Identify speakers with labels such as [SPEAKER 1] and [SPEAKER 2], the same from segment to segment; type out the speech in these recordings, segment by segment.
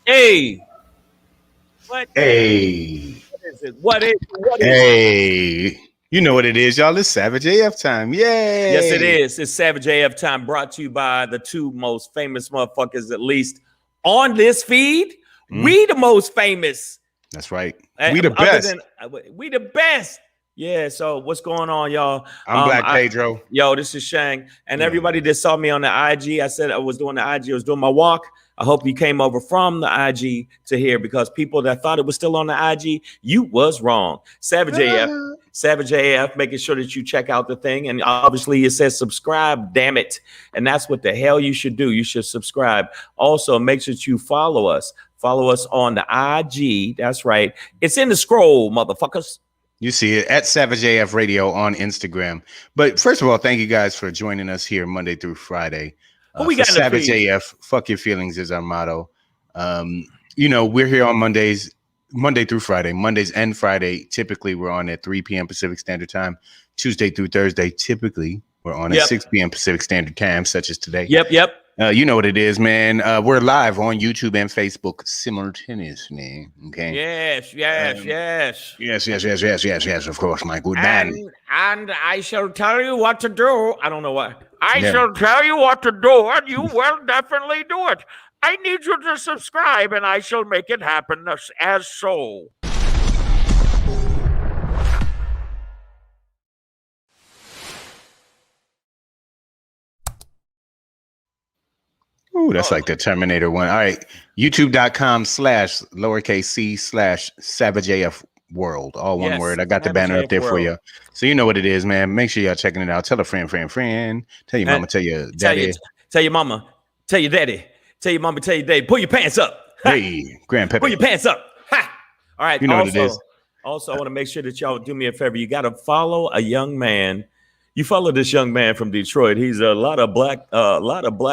[SPEAKER 1] Hey, what
[SPEAKER 2] Hey,
[SPEAKER 1] is it? What is
[SPEAKER 2] hey, you know what it is, y'all. It's Savage AF time. Yay!
[SPEAKER 1] Yes, it is. It's Savage AF time, brought to you by the two most famous motherfuckers, at least on this feed. We the most famous.
[SPEAKER 2] That's right. We the
[SPEAKER 1] Other
[SPEAKER 2] best.
[SPEAKER 1] we the best. Yeah. So what's going on, y'all?
[SPEAKER 2] I'm Black Pedro.
[SPEAKER 1] Yo, this is Shang, and everybody that saw me on the IG. I said I was doing the IG. I was doing my walk. I hope you came over from the IG to here, because people that thought it was still on the IG, you was wrong. Savage AF, making sure that you check out the thing. And obviously it says subscribe, damn it. And that's what the hell you should do. You should subscribe. Also, make sure that you follow us. Follow us on the IG. That's right. It's in the scroll, motherfuckers.
[SPEAKER 2] You see it at Savage AF Radio on Instagram. But first of all, thank you guys for joining us here Monday through Friday.
[SPEAKER 1] What we got
[SPEAKER 2] Savage AF, fuck your feelings is our motto. You know, we're here on Mondays, Monday through Friday. Mondays and Friday, typically we're on at 3 p.m. Pacific Standard Time. Tuesday through Thursday, typically we're on at 6 p.m. Pacific Standard Time, such as today.
[SPEAKER 1] Yep.
[SPEAKER 2] You know what it is, man. We're live on YouTube and Facebook simultaneously. Okay. Yes. Of course, my good man.
[SPEAKER 1] And I shall tell you what to do. I don't know what. I shall tell you what to do, and you will definitely do it. I need you to subscribe, and I shall make it happen as so.
[SPEAKER 2] Ooh, that's like the Terminator one. All right. YouTube.com/c/SavageAF World. All one word. I got the banner up there for you. So you know what it is, man. Make sure y'all checking it out. Tell a friend. Tell your mama, tell your daddy.
[SPEAKER 1] Tell your mama, tell your daddy. Tell your mama, tell your daddy. Pull your pants up.
[SPEAKER 2] Hey, Grandpa.
[SPEAKER 1] Pull your pants up. Ha! All right.
[SPEAKER 2] You know what it is.
[SPEAKER 1] Also, I want to make sure that y'all do me a favor. You got to follow a young man. You follow this young man from Detroit. He's a lot of black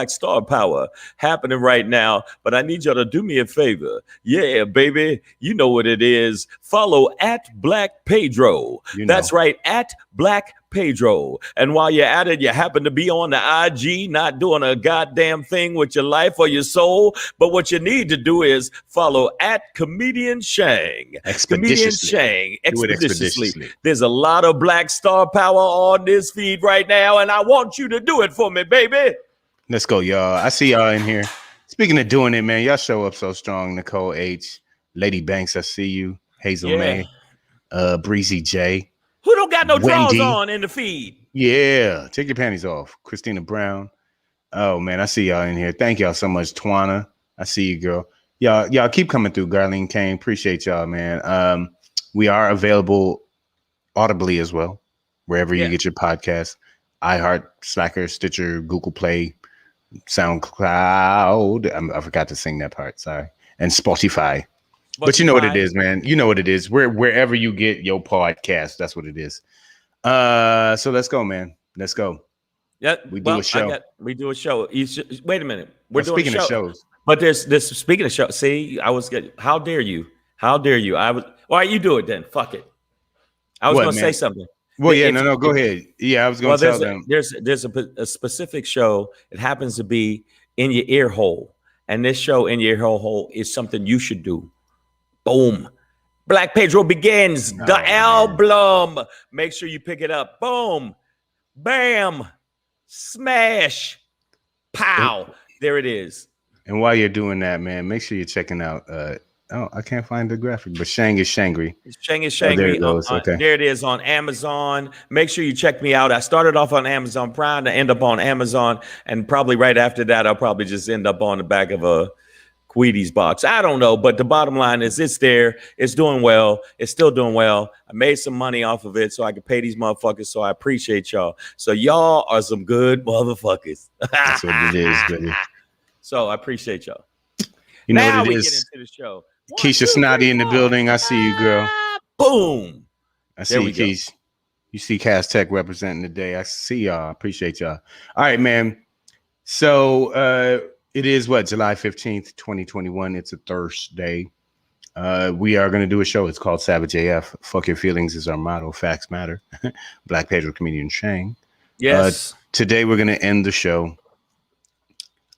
[SPEAKER 1] star power happening right now. But I need y'all to do me a favor. Yeah, baby. You know what it is. Follow at Black Pedro. That's right, at Black Pedro. And while you're at it, you happen to be on the IG, not doing a goddamn thing with your life or your soul. But what you need to do is follow at Comedian Shang.
[SPEAKER 2] Expeditiously.
[SPEAKER 1] There's a lot of black star power on this feed right now, and I want you to do it for me, baby.
[SPEAKER 2] Let's go, y'all. I see y'all in here. Speaking of doing it, man, y'all show up so strong. Nicole H, Lady Banks, I see you. Hazel May, Breezy J.
[SPEAKER 1] Who don't got no drawers on in the feed?
[SPEAKER 2] Yeah, take your panties off. Christina Brown. Oh man, I see y'all in here. Thank y'all so much, Twana. I see you, girl. Y'all keep coming through. Garlene Kane, appreciate y'all, man. We are available audibly as well, wherever you get your podcast. iHeart, Slacker, Stitcher, Google Play, SoundCloud. I forgot to sing that part. Sorry, and Spotify. But you know what it is, man. You know what it is. Wherever you get your podcast, that's what it is. So let's go, man. Let's go.
[SPEAKER 1] Yeah,
[SPEAKER 2] we do a show.
[SPEAKER 1] We do a show. Wait a minute.
[SPEAKER 2] Speaking of shows,
[SPEAKER 1] but there's speaking of shows. See, I was good. How dare you? How dare you? I was. Why you do it then? Fuck it. I was going to say something.
[SPEAKER 2] Well, yeah, no, go ahead. Yeah, I was going to tell them.
[SPEAKER 1] There's a specific show. It happens to be in your ear hole, and this show in your ear hole is something you should do. Boom. Black Pedro Begins, the album. Make sure you pick it up. Boom. Bam. Smash. Pow. There it is.
[SPEAKER 2] And while you're doing that, man, make sure you're checking out. I can't find the graphic, but Shang is Shangri.
[SPEAKER 1] Shang is Shangri.
[SPEAKER 2] There it goes. Okay.
[SPEAKER 1] There it is on Amazon. Make sure you check me out. I started off on Amazon Prime to end up on Amazon. And probably right after that, I'll probably just end up on the back of a Wheaties box. I don't know, but the bottom line is it's there. It's doing well. It's still doing well. I made some money off of it so I could pay these motherfuckers. So I appreciate y'all. So y'all are some good motherfuckers.
[SPEAKER 2] That's what it is, baby.
[SPEAKER 1] So I appreciate y'all.
[SPEAKER 2] You know what
[SPEAKER 1] Now
[SPEAKER 2] it
[SPEAKER 1] we get
[SPEAKER 2] is.
[SPEAKER 1] into the show. 1,
[SPEAKER 2] Keisha
[SPEAKER 1] 2, 3,
[SPEAKER 2] Snotty in the
[SPEAKER 1] 4.
[SPEAKER 2] building. I see you, girl.
[SPEAKER 1] Boom.
[SPEAKER 2] I see
[SPEAKER 1] There
[SPEAKER 2] you,
[SPEAKER 1] we go.
[SPEAKER 2] Keish. You see Cast Tech representing today. I see y'all. Appreciate y'all. All right, man. So it is what, July 15th, 2021. It's a Thursday. We are going to do a show. It's called Savage AF. Fuck your feelings is our motto. Facts matter. Black Pedro, comedian Shang.
[SPEAKER 1] Yes.
[SPEAKER 2] Today we're going to end the show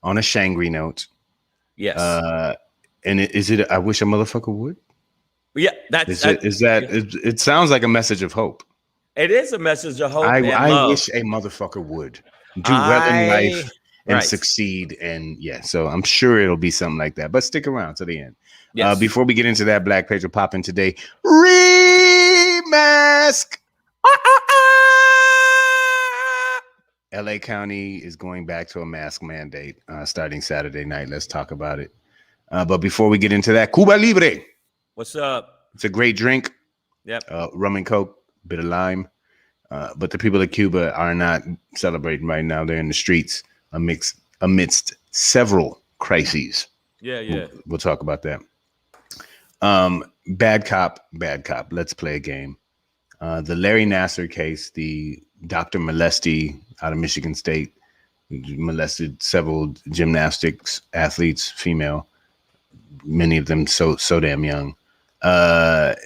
[SPEAKER 2] on a Shangri note.
[SPEAKER 1] Yes.
[SPEAKER 2] And is it? I wish a motherfucker would.
[SPEAKER 1] Yeah, that's
[SPEAKER 2] it sounds like a message of hope.
[SPEAKER 1] It is a message of hope and
[SPEAKER 2] I
[SPEAKER 1] love.
[SPEAKER 2] wish a motherfucker would do well in life and
[SPEAKER 1] right.
[SPEAKER 2] succeed. And yeah, so I'm sure it'll be something like that. But stick around to the end.
[SPEAKER 1] Yes.
[SPEAKER 2] Before we get into that, Black Pedro popping today. Remask. LA County is going back to a mask mandate starting Saturday night. Let's talk about it. But before we get into that, Cuba Libré.
[SPEAKER 1] What's up?
[SPEAKER 2] It's a great drink.
[SPEAKER 1] Yep.
[SPEAKER 2] Rum and Coke, bit of lime. But the people of Cuba are not celebrating right now. They're in the streets amidst several crises.
[SPEAKER 1] Yeah.
[SPEAKER 2] We'll talk about that. Bad cop. Let's play a game. The Larry Nassar case, the Dr. Molesty out of Michigan State, molested several gymnastics athletes, female, many of them so damn young. The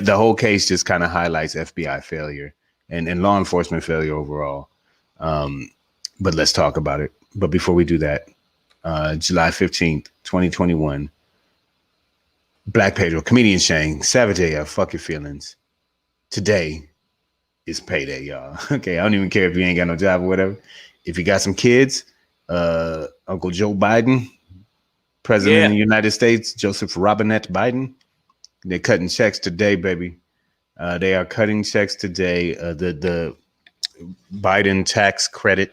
[SPEAKER 2] whole case just kind of highlights FBI failure and law enforcement failure overall. But let's talk about it. But before we do that, July 15th, 2021, Black Pedro, comedian Shang, Savage AF, fuck your feelings. Today is payday, y'all. Okay, I don't even care if you ain't got no job or whatever. If you got some kids, Uncle Joe Biden, President of the United States, Joseph Robinette Biden, they're cutting checks today, baby. They are cutting checks today. The Biden tax credit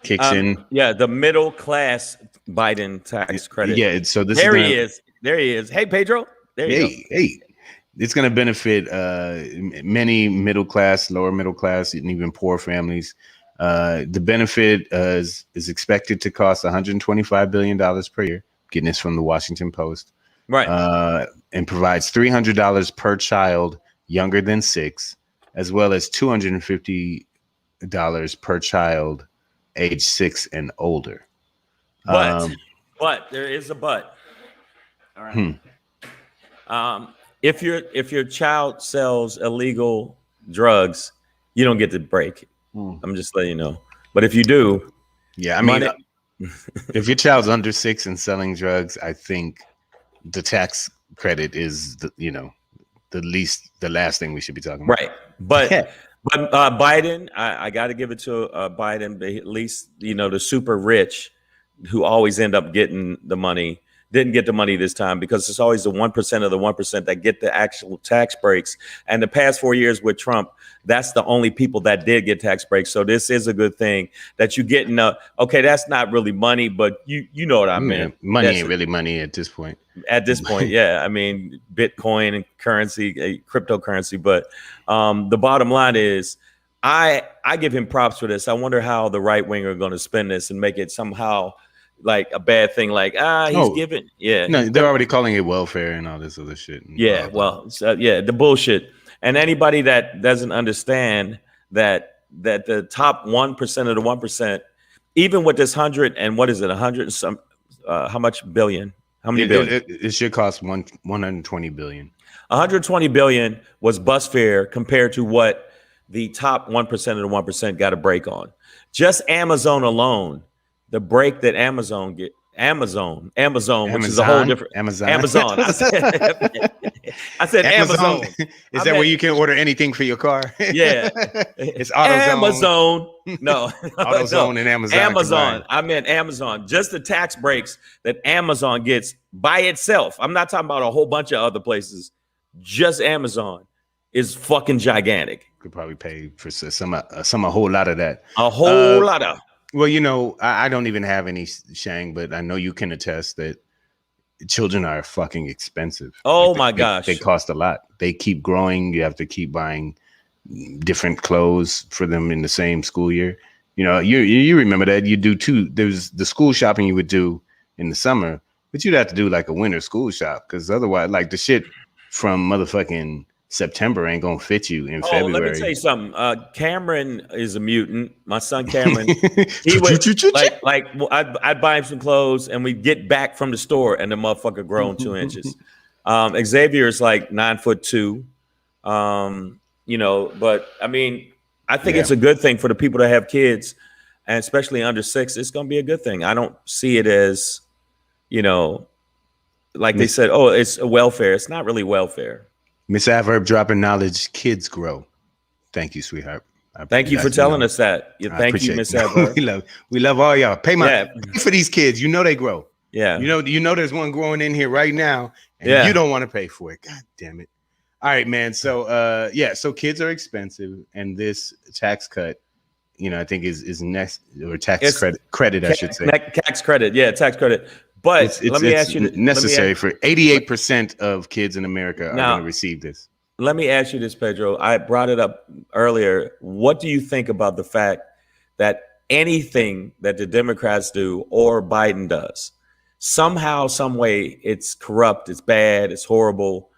[SPEAKER 2] kicks in.
[SPEAKER 1] Yeah, the middle class Biden tax credit.
[SPEAKER 2] Yeah, so this
[SPEAKER 1] there he is. There he is. Hey, Pedro. There you go.
[SPEAKER 2] Hey. It's going to benefit many middle class, lower middle class, and even poor families. The benefit is expected to cost $125 billion per year. Getting this from the Washington Post.
[SPEAKER 1] Right.
[SPEAKER 2] And provides $300 per child younger than 6, as well as $250 per child age 6 and older.
[SPEAKER 1] But there is a but. All right. If your child sells illegal drugs, you don't get the break. I'm just letting you know. But if you do,
[SPEAKER 2] yeah, I mean, if your child's under 6 and selling drugs, I think the tax credit is the last thing we should be talking about.
[SPEAKER 1] Right. But Biden, I got to give it to Biden. At least the super rich who always end up getting the money. Didn't get the money this time because it's always the 1% of the 1% that get the actual tax breaks. And the past 4 years with Trump, that's the only people that did get tax breaks. So this is a good thing that you get okay, that's not really money, but you know what I mean.
[SPEAKER 2] Money ain't really money at this point.
[SPEAKER 1] At this point, yeah. I mean, Bitcoin and currency, cryptocurrency. But the bottom line is I give him props for this. I wonder how the right wing are going to spin this and make it somehow like a bad thing, like he's giving. Yeah,
[SPEAKER 2] no, they're already calling it welfare and all this other shit.
[SPEAKER 1] Yeah, well, the bullshit. And anybody that doesn't understand that the top 1% of the 1%, even with this 100 and what is it, 100 and some, how much billion? How many billion?
[SPEAKER 2] It should cost 120 billion.
[SPEAKER 1] 120 billion was bus fare compared to what the top 1% of the 1% got a break on. Just Amazon alone. The break that Amazon, which is a whole different Amazon. I said Amazon.
[SPEAKER 2] Is that where you can order anything for your car?
[SPEAKER 1] Yeah,
[SPEAKER 2] it's AutoZone.
[SPEAKER 1] Amazon. No,
[SPEAKER 2] AutoZone and Amazon.
[SPEAKER 1] Amazon. I meant Amazon. Just the tax breaks that Amazon gets by itself. I'm not talking about a whole bunch of other places. Just Amazon is fucking gigantic.
[SPEAKER 2] Could probably pay for a whole lot of that.
[SPEAKER 1] A whole lot of.
[SPEAKER 2] Well, I don't even have any, Shang, but I know you can attest that children are fucking expensive.
[SPEAKER 1] Oh my gosh.
[SPEAKER 2] They cost a lot. They keep growing. You have to keep buying different clothes for them in the same school year. You remember that you do too. There's the school shopping you would do in the summer. But you'd have to do like a winter school shop because otherwise, like the shit from motherfucking September ain't gonna fit you in
[SPEAKER 1] Oh, let me tell
[SPEAKER 2] February.
[SPEAKER 1] you something. Cameron is a mutant. My son Cameron, he would I'd buy him some clothes, and we'd get back from the store, and the motherfucker grown 2 inches. Xavier is like 9'2". But I mean, I think it's a good thing for the people that have kids, and especially under 6. It's going to be a good thing. I don't see it as, like they said, oh, it's a welfare. It's not really welfare.
[SPEAKER 2] Miss Adverb dropping knowledge. Kids grow. Thank you, sweetheart.
[SPEAKER 1] Thank you for telling us that. Thank you, Miss Adverb.
[SPEAKER 2] we love all y'all. Pay for these kids. You know they grow.
[SPEAKER 1] Yeah.
[SPEAKER 2] You know there's one growing in here right now, and you don't want to pay for it. God damn it. All right, man. So so kids are expensive, and this tax cut, I think is next, or tax credit, I should say.
[SPEAKER 1] Tax credit, tax credit. But let me ask you,
[SPEAKER 2] necessary for 88% of kids in America are going to receive this.
[SPEAKER 1] Let me ask you this, Pedro. I brought it up earlier. What do you think about the fact that anything that the Democrats do or Biden does, somehow, some way, it's corrupt, it's bad, it's horrible?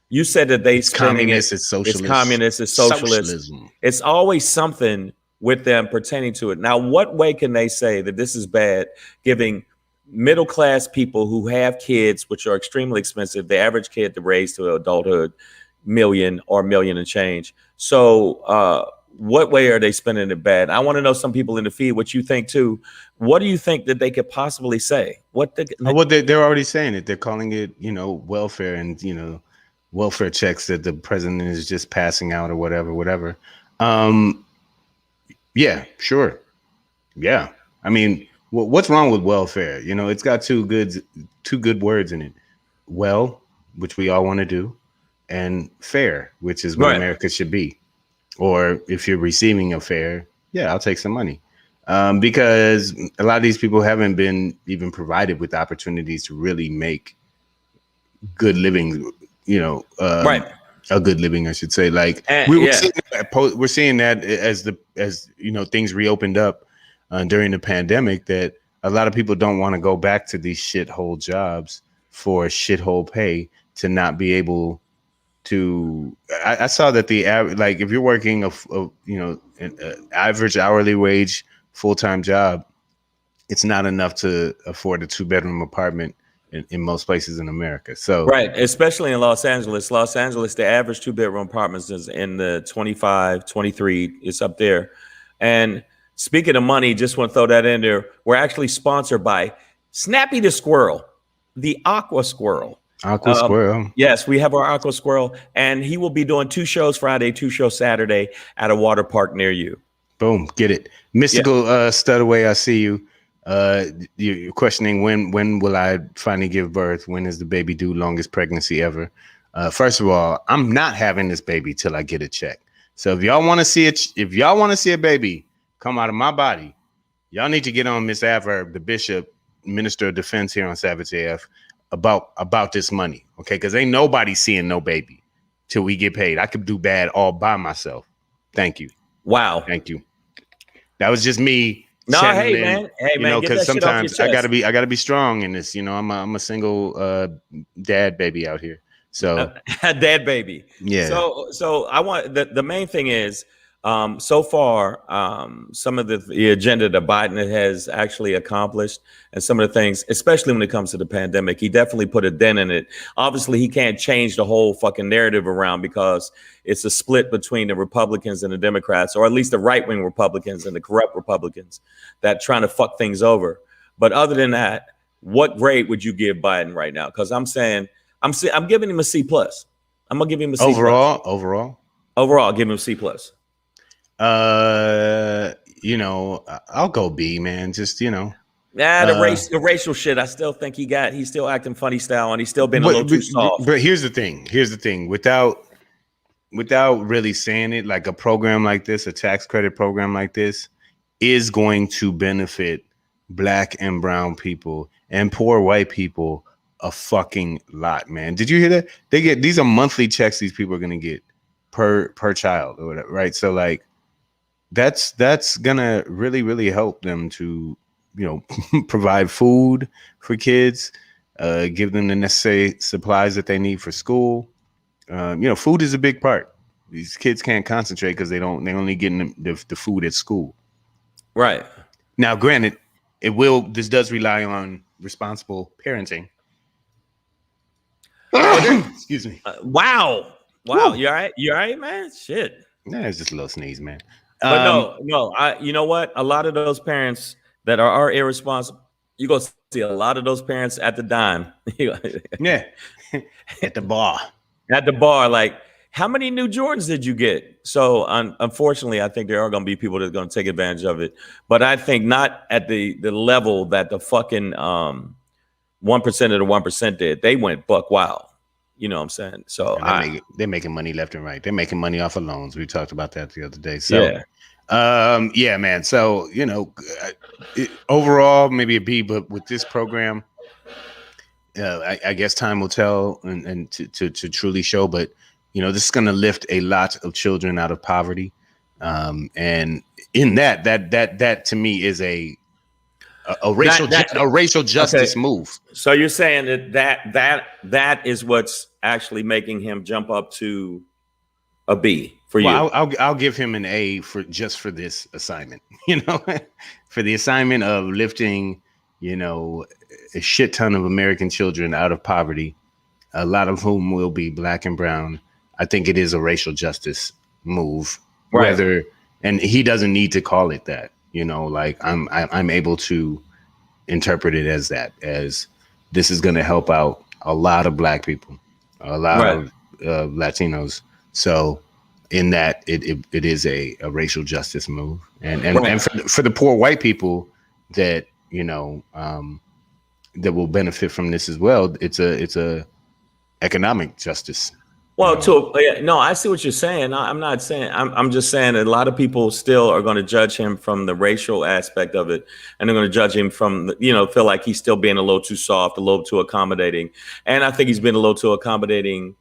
[SPEAKER 1] You said that it's
[SPEAKER 2] communist, it's socialist.
[SPEAKER 1] It's communist, it's socialist. Socialism. It's always something with them pertaining to it. Now, what way can they say that this is bad, giving middle class people who have kids, which are extremely expensive, the average kid to raise to adulthood, million and change? So what way are they spending it bad? I want to know, some people in the feed, what you think too. What do you think that they could possibly say?
[SPEAKER 2] They're already saying it. They're calling it, welfare, and welfare checks that the president is just passing out, or whatever. Yeah, sure. Yeah. I mean, what's wrong with welfare? It's got two good words in it. Well, which we all want to do, and fair, which is what America should be. Or if you're receiving a fair, I'll take some money. Because a lot of these people haven't been even provided with opportunities to really make good living, a good living, I should say. Like we're seeing that as things reopened up during the pandemic, that a lot of people don't want to go back to these shithole jobs for shithole pay to not be able to. I saw that if you're working an average hourly wage full-time job, it's not enough to afford a 2-bedroom apartment in most places in America. So
[SPEAKER 1] especially in Los Angeles, the average 2-bedroom apartments is in the 25, 23. It's up there. And speaking of money, just want to throw that in there. We're actually sponsored by Snappy the Squirrel, the Aqua Squirrel.
[SPEAKER 2] Aqua Squirrel.
[SPEAKER 1] Yes, we have our Aqua Squirrel, and he will be doing 2 shows Friday, 2 shows Saturday at a water park near you.
[SPEAKER 2] Boom, get it. Mystical Studaway, I see you. You're questioning when will I finally give birth? When is the baby due? Longest pregnancy ever. First of all, I'm not having this baby till I get a check. So if y'all want to see it, if y'all want to see a baby come out of my body, y'all need to get on Miss Adverb, the Bishop, Minister of Defense here on Savage AF, about this money, okay? Because ain't nobody seeing no baby till we get paid. I could do bad all by myself. Thank you.
[SPEAKER 1] Wow.
[SPEAKER 2] Thank you. That was just me.
[SPEAKER 1] No, hey man,
[SPEAKER 2] because sometimes I gotta be strong in this. I'm a single dad baby out here. So
[SPEAKER 1] dad baby.
[SPEAKER 2] Yeah.
[SPEAKER 1] So I want the main thing is so far some of the agenda that Biden has actually accomplished, and some of the things, especially when it comes to the pandemic, he definitely put a dent in it. Obviously, he can't change the whole fucking narrative around, because it's a split between the Republicans and the Democrats, or at least the right-wing Republicans and the corrupt Republicans that trying to fuck things over. But other than that, what grade would you give Biden right now? Because I'm giving him a C+. I'm gonna give him a C+. Overall, give him a C+.
[SPEAKER 2] I'll go B, man. Just
[SPEAKER 1] the racial shit. I still think he's still acting funny style, and he's still been a little too soft.
[SPEAKER 2] But here's the thing. Without really saying it, like a program like this, a tax credit program like this, is going to benefit Black and brown people and poor white people a fucking lot, man. Did you hear that? These are monthly checks these people are gonna get per child or whatever, right? So like that's gonna really, really help them to provide food for kids, give them the necessary supplies that they need for school. Food is a big part. These kids can't concentrate because they only getting the food at school.
[SPEAKER 1] Right.
[SPEAKER 2] Now, granted, this does rely on responsible parenting. Excuse me.
[SPEAKER 1] Wow.
[SPEAKER 2] Woo.
[SPEAKER 1] You all right? You all right, man? Shit.
[SPEAKER 2] Nah, it's just a little sneeze, man.
[SPEAKER 1] But no. You know what? A lot of those parents that are irresponsible, you go see a lot of those parents at the dime.
[SPEAKER 2] Yeah. At the bar.
[SPEAKER 1] At the bar, like, how many new Jordans did you get? So unfortunately, I think there are going to be people that are going to take advantage of it. But I think not at the level that the fucking 1% of the 1% did. They went buck wild. You know what I'm saying? So
[SPEAKER 2] they're making money left and right. They're making money off of loans. We talked about that the other day. So yeah, man. So, overall, maybe a B, but with this program, I guess time will tell and to truly show. But, this is going to lift a lot of children out of poverty. And in that to me is a racial justice move.
[SPEAKER 1] So you're saying that is what's actually making him jump up to a B for you?
[SPEAKER 2] I'll give him an A for this assignment. For the assignment of lifting, a shit ton of American children out of poverty, a lot of whom will be black and brown. I think it is a racial justice move.
[SPEAKER 1] Right.
[SPEAKER 2] And he doesn't need to call it that. I'm able to interpret it as that, as this is going to help out a lot of black people, a lot of Latinos. So in that, it is a racial justice move, and for the poor white people that that will benefit from this as well. It's a economic justice.
[SPEAKER 1] Well, I see what you're saying. I'm not saying. I'm just saying that a lot of people still are going to judge him from the racial aspect of it, and they're going to judge him from feel like he's still being a little too soft, a little too accommodating, and I think he's been a little too accommodating,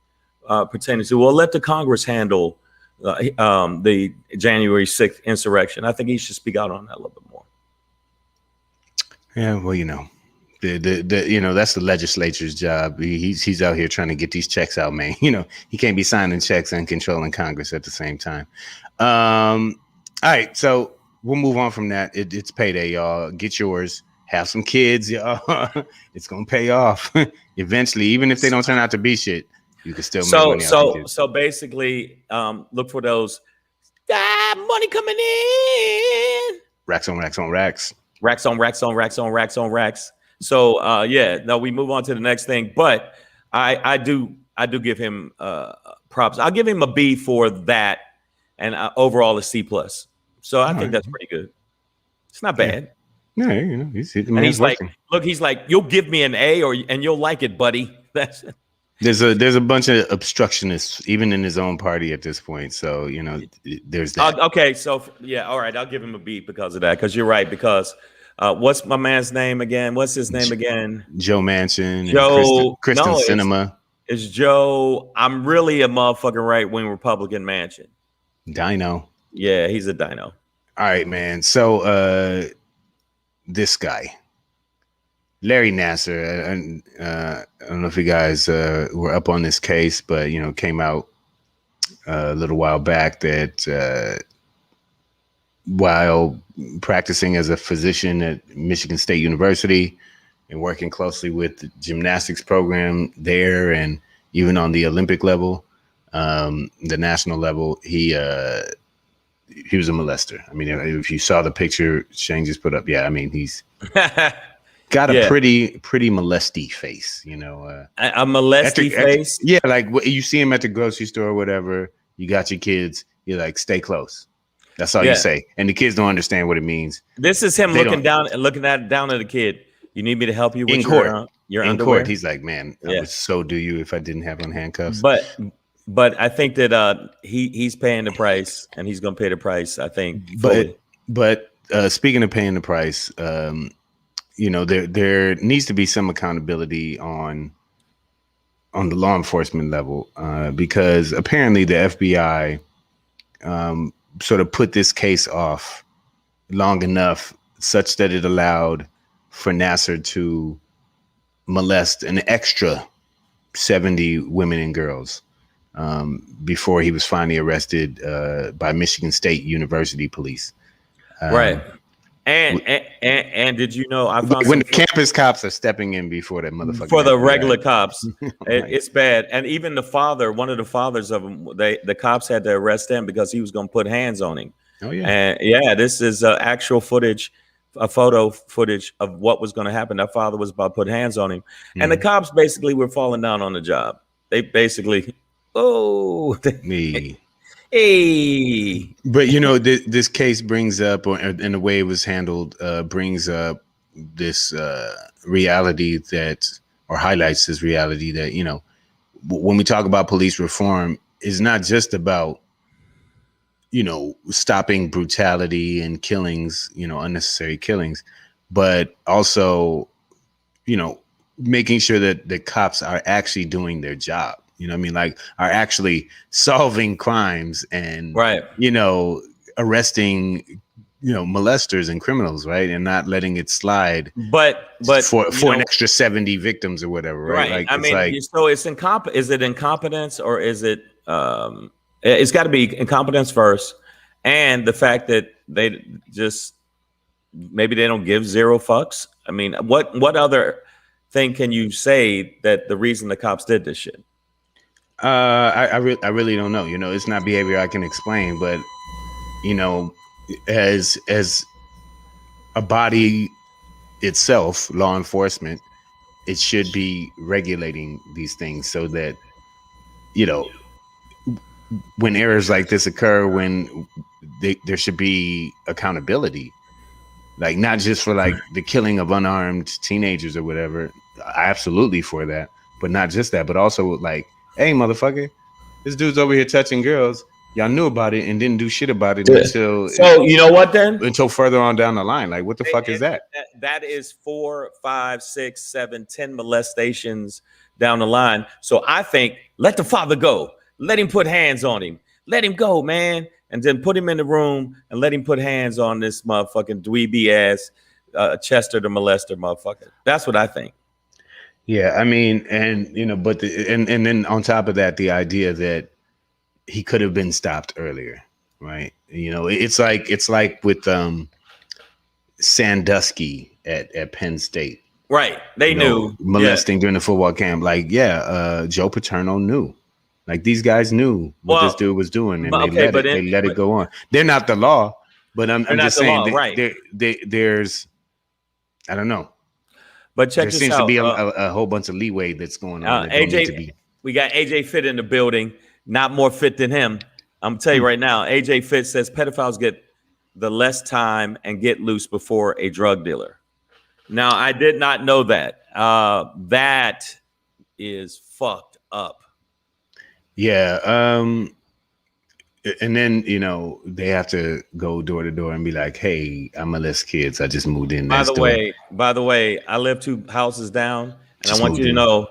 [SPEAKER 1] pertaining to let the Congress handle the January 6th insurrection. I think he should speak out on that a little bit more.
[SPEAKER 2] Yeah, well, that's the legislature's job. He's out here trying to get these checks out, man. He can't be signing checks and controlling Congress at the same time. All right, so we'll move on from that. It's payday, y'all. Get yours. Have some kids, y'all. It's gonna pay off eventually, even if they don't turn out to be shit. You can still make money out of kids.
[SPEAKER 1] So basically, look for those money coming in.
[SPEAKER 2] Racks on racks on racks.
[SPEAKER 1] Racks on racks on racks on racks on racks. So we move on to the next thing, but I do give him props. I'll give him a B for that, and overall a C+. So I think that's pretty good. It's not bad.
[SPEAKER 2] Yeah,
[SPEAKER 1] he's like, look, he's like, you'll give me an A and you'll like it, buddy.
[SPEAKER 2] There's a bunch of obstructionists even in his own party at this point. So there's that.
[SPEAKER 1] Okay, so all right, I'll give him a B because of that. Because you're right. Because what's my man's name again? What's his name again?
[SPEAKER 2] Joe Manchin.
[SPEAKER 1] Kristen
[SPEAKER 2] Sinema.
[SPEAKER 1] It's Joe. I'm really a motherfucking right-wing Republican Manchin.
[SPEAKER 2] Dino.
[SPEAKER 1] Yeah, he's a dino.
[SPEAKER 2] All right, man. So this guy, Larry Nassar, I don't know if you guys were up on this case, but came out a little while back that while practicing as a physician at Michigan State University and working closely with the gymnastics program there, and even on the Olympic level, the national level, he was a molester. I mean, if you saw the picture Shane just put up, he's got a pretty molesty face,
[SPEAKER 1] a molesty face.
[SPEAKER 2] Yeah, like you see him at the grocery store or whatever. You got your kids. You're like, stay close. That's all you say, and the kids don't understand what it means.
[SPEAKER 1] This is him looking down at the kid. You need me to help you with your underwear?
[SPEAKER 2] Court, he's like, man, I would so do you if I didn't have on handcuffs.
[SPEAKER 1] But I think that he's paying the price, and he's going to pay the price, I think.
[SPEAKER 2] But speaking of paying the price, there needs to be some accountability on the law enforcement level, because apparently the FBI sort of put this case off long enough such that it allowed for Nassar to molest an extra 70 women and girls before he was finally arrested by Michigan State University police.
[SPEAKER 1] Right. And did you know I found
[SPEAKER 2] when
[SPEAKER 1] some
[SPEAKER 2] the campus cops are stepping in before that motherfucking
[SPEAKER 1] for the
[SPEAKER 2] FBI.
[SPEAKER 1] regular cops?
[SPEAKER 2] Right.
[SPEAKER 1] It's bad. And even the father, one of the fathers of them, the cops had to arrest him because he was going to put hands on him.
[SPEAKER 2] Oh yeah.
[SPEAKER 1] And yeah, this is actual footage, a photo footage of what was going to happen. That father was about to put hands on him, and the cops basically were falling down on the job. They basically,
[SPEAKER 2] Me.
[SPEAKER 1] hey.
[SPEAKER 2] But you know, this case brings up, and the way it was handled, brings up this reality that, or highlights this reality that, you know, when we talk about police reform, is not just about, you know, stopping brutality and killings, you know, unnecessary killings, but also, you know, making sure that the cops are actually doing their job. You know what I mean? Like, are actually solving crimes and,
[SPEAKER 1] Right.
[SPEAKER 2] you know, arresting, you know, molesters and criminals, right? And not letting it slide
[SPEAKER 1] But
[SPEAKER 2] for an extra 70 victims or whatever, right?
[SPEAKER 1] Right.
[SPEAKER 2] Like,
[SPEAKER 1] I mean, so it's is it incompetence, or is it it's got to be incompetence first, and the fact that they just maybe they don't give zero fucks. I mean, what other thing can you say that the reason the cops did this shit?
[SPEAKER 2] I really don't know. You know, it's not behavior I can explain, but you know, as a body itself, law enforcement, it should be regulating these things so that, you know, when errors like this occur, when there should be accountability, like not just for like the killing of unarmed teenagers or whatever. Absolutely for that, but not just that, but also like, hey, motherfucker, this dude's over here touching girls. Y'all knew about it and didn't do shit about it until.
[SPEAKER 1] So you know what then?
[SPEAKER 2] Until further on down the line, like what the fuck is that?
[SPEAKER 1] That is 4, 5, 6, 7, 10 molestations down the line. So I think let the father go. Let him put hands on him. Let him go, man. And then put him in the room and let him put hands on this motherfucking dweeby ass Chester the molester motherfucker. That's what I think.
[SPEAKER 2] Yeah, I mean, and you know, but and then on top of that, the idea that he could have been stopped earlier, right? You know, it's like with Sandusky at Penn State.
[SPEAKER 1] Right. They knew
[SPEAKER 2] molesting during the football camp. Like, Joe Paterno knew. Like these guys knew what this dude was doing, and they let it go on. They're not the law, but I'm just saying there's I don't know.
[SPEAKER 1] But check
[SPEAKER 2] there
[SPEAKER 1] this
[SPEAKER 2] seems
[SPEAKER 1] out.
[SPEAKER 2] to be a whole bunch of leeway that's going on.
[SPEAKER 1] We got AJ Fit in the building. Not more fit than him. I'm gonna tell you right now. AJ Fit says pedophiles get the less time and get loose before a drug dealer. Now, I did not know that. That is fucked up.
[SPEAKER 2] Yeah. And then, you know, they have to go door to door and be like, hey, I'm molest kids. I just moved in.
[SPEAKER 1] By the way, I live 2 houses down, and I want you to know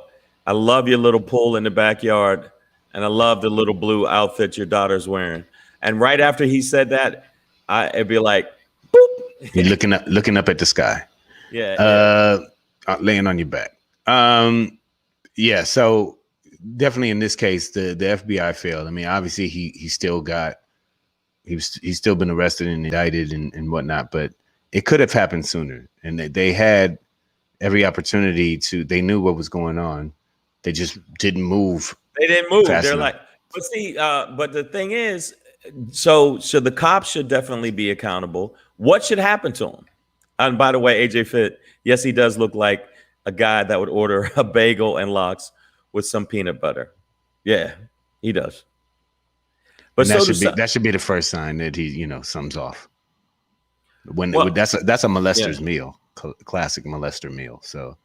[SPEAKER 1] I love your little pool in the backyard, and I love the little blue outfit your daughter's wearing. And right after he said that, it'd be like, boop.
[SPEAKER 2] You're looking up at the sky.
[SPEAKER 1] Yeah.
[SPEAKER 2] Laying on your back. Yeah. So definitely in this case, the FBI failed. I mean, obviously he's still been arrested and indicted and whatnot, but it could have happened sooner. And they had every opportunity they knew what was going on. They just didn't move.
[SPEAKER 1] They didn't move. They're like, but see, but the thing is, so the cops should definitely be accountable. What should happen to him? And by the way, AJ Fit, yes, he does look like a guy that would order a bagel and lox with some peanut butter. Yeah, he does. But
[SPEAKER 2] that should be the first sign that he, you know, something's off. That's a molester's meal, classic molester meal. So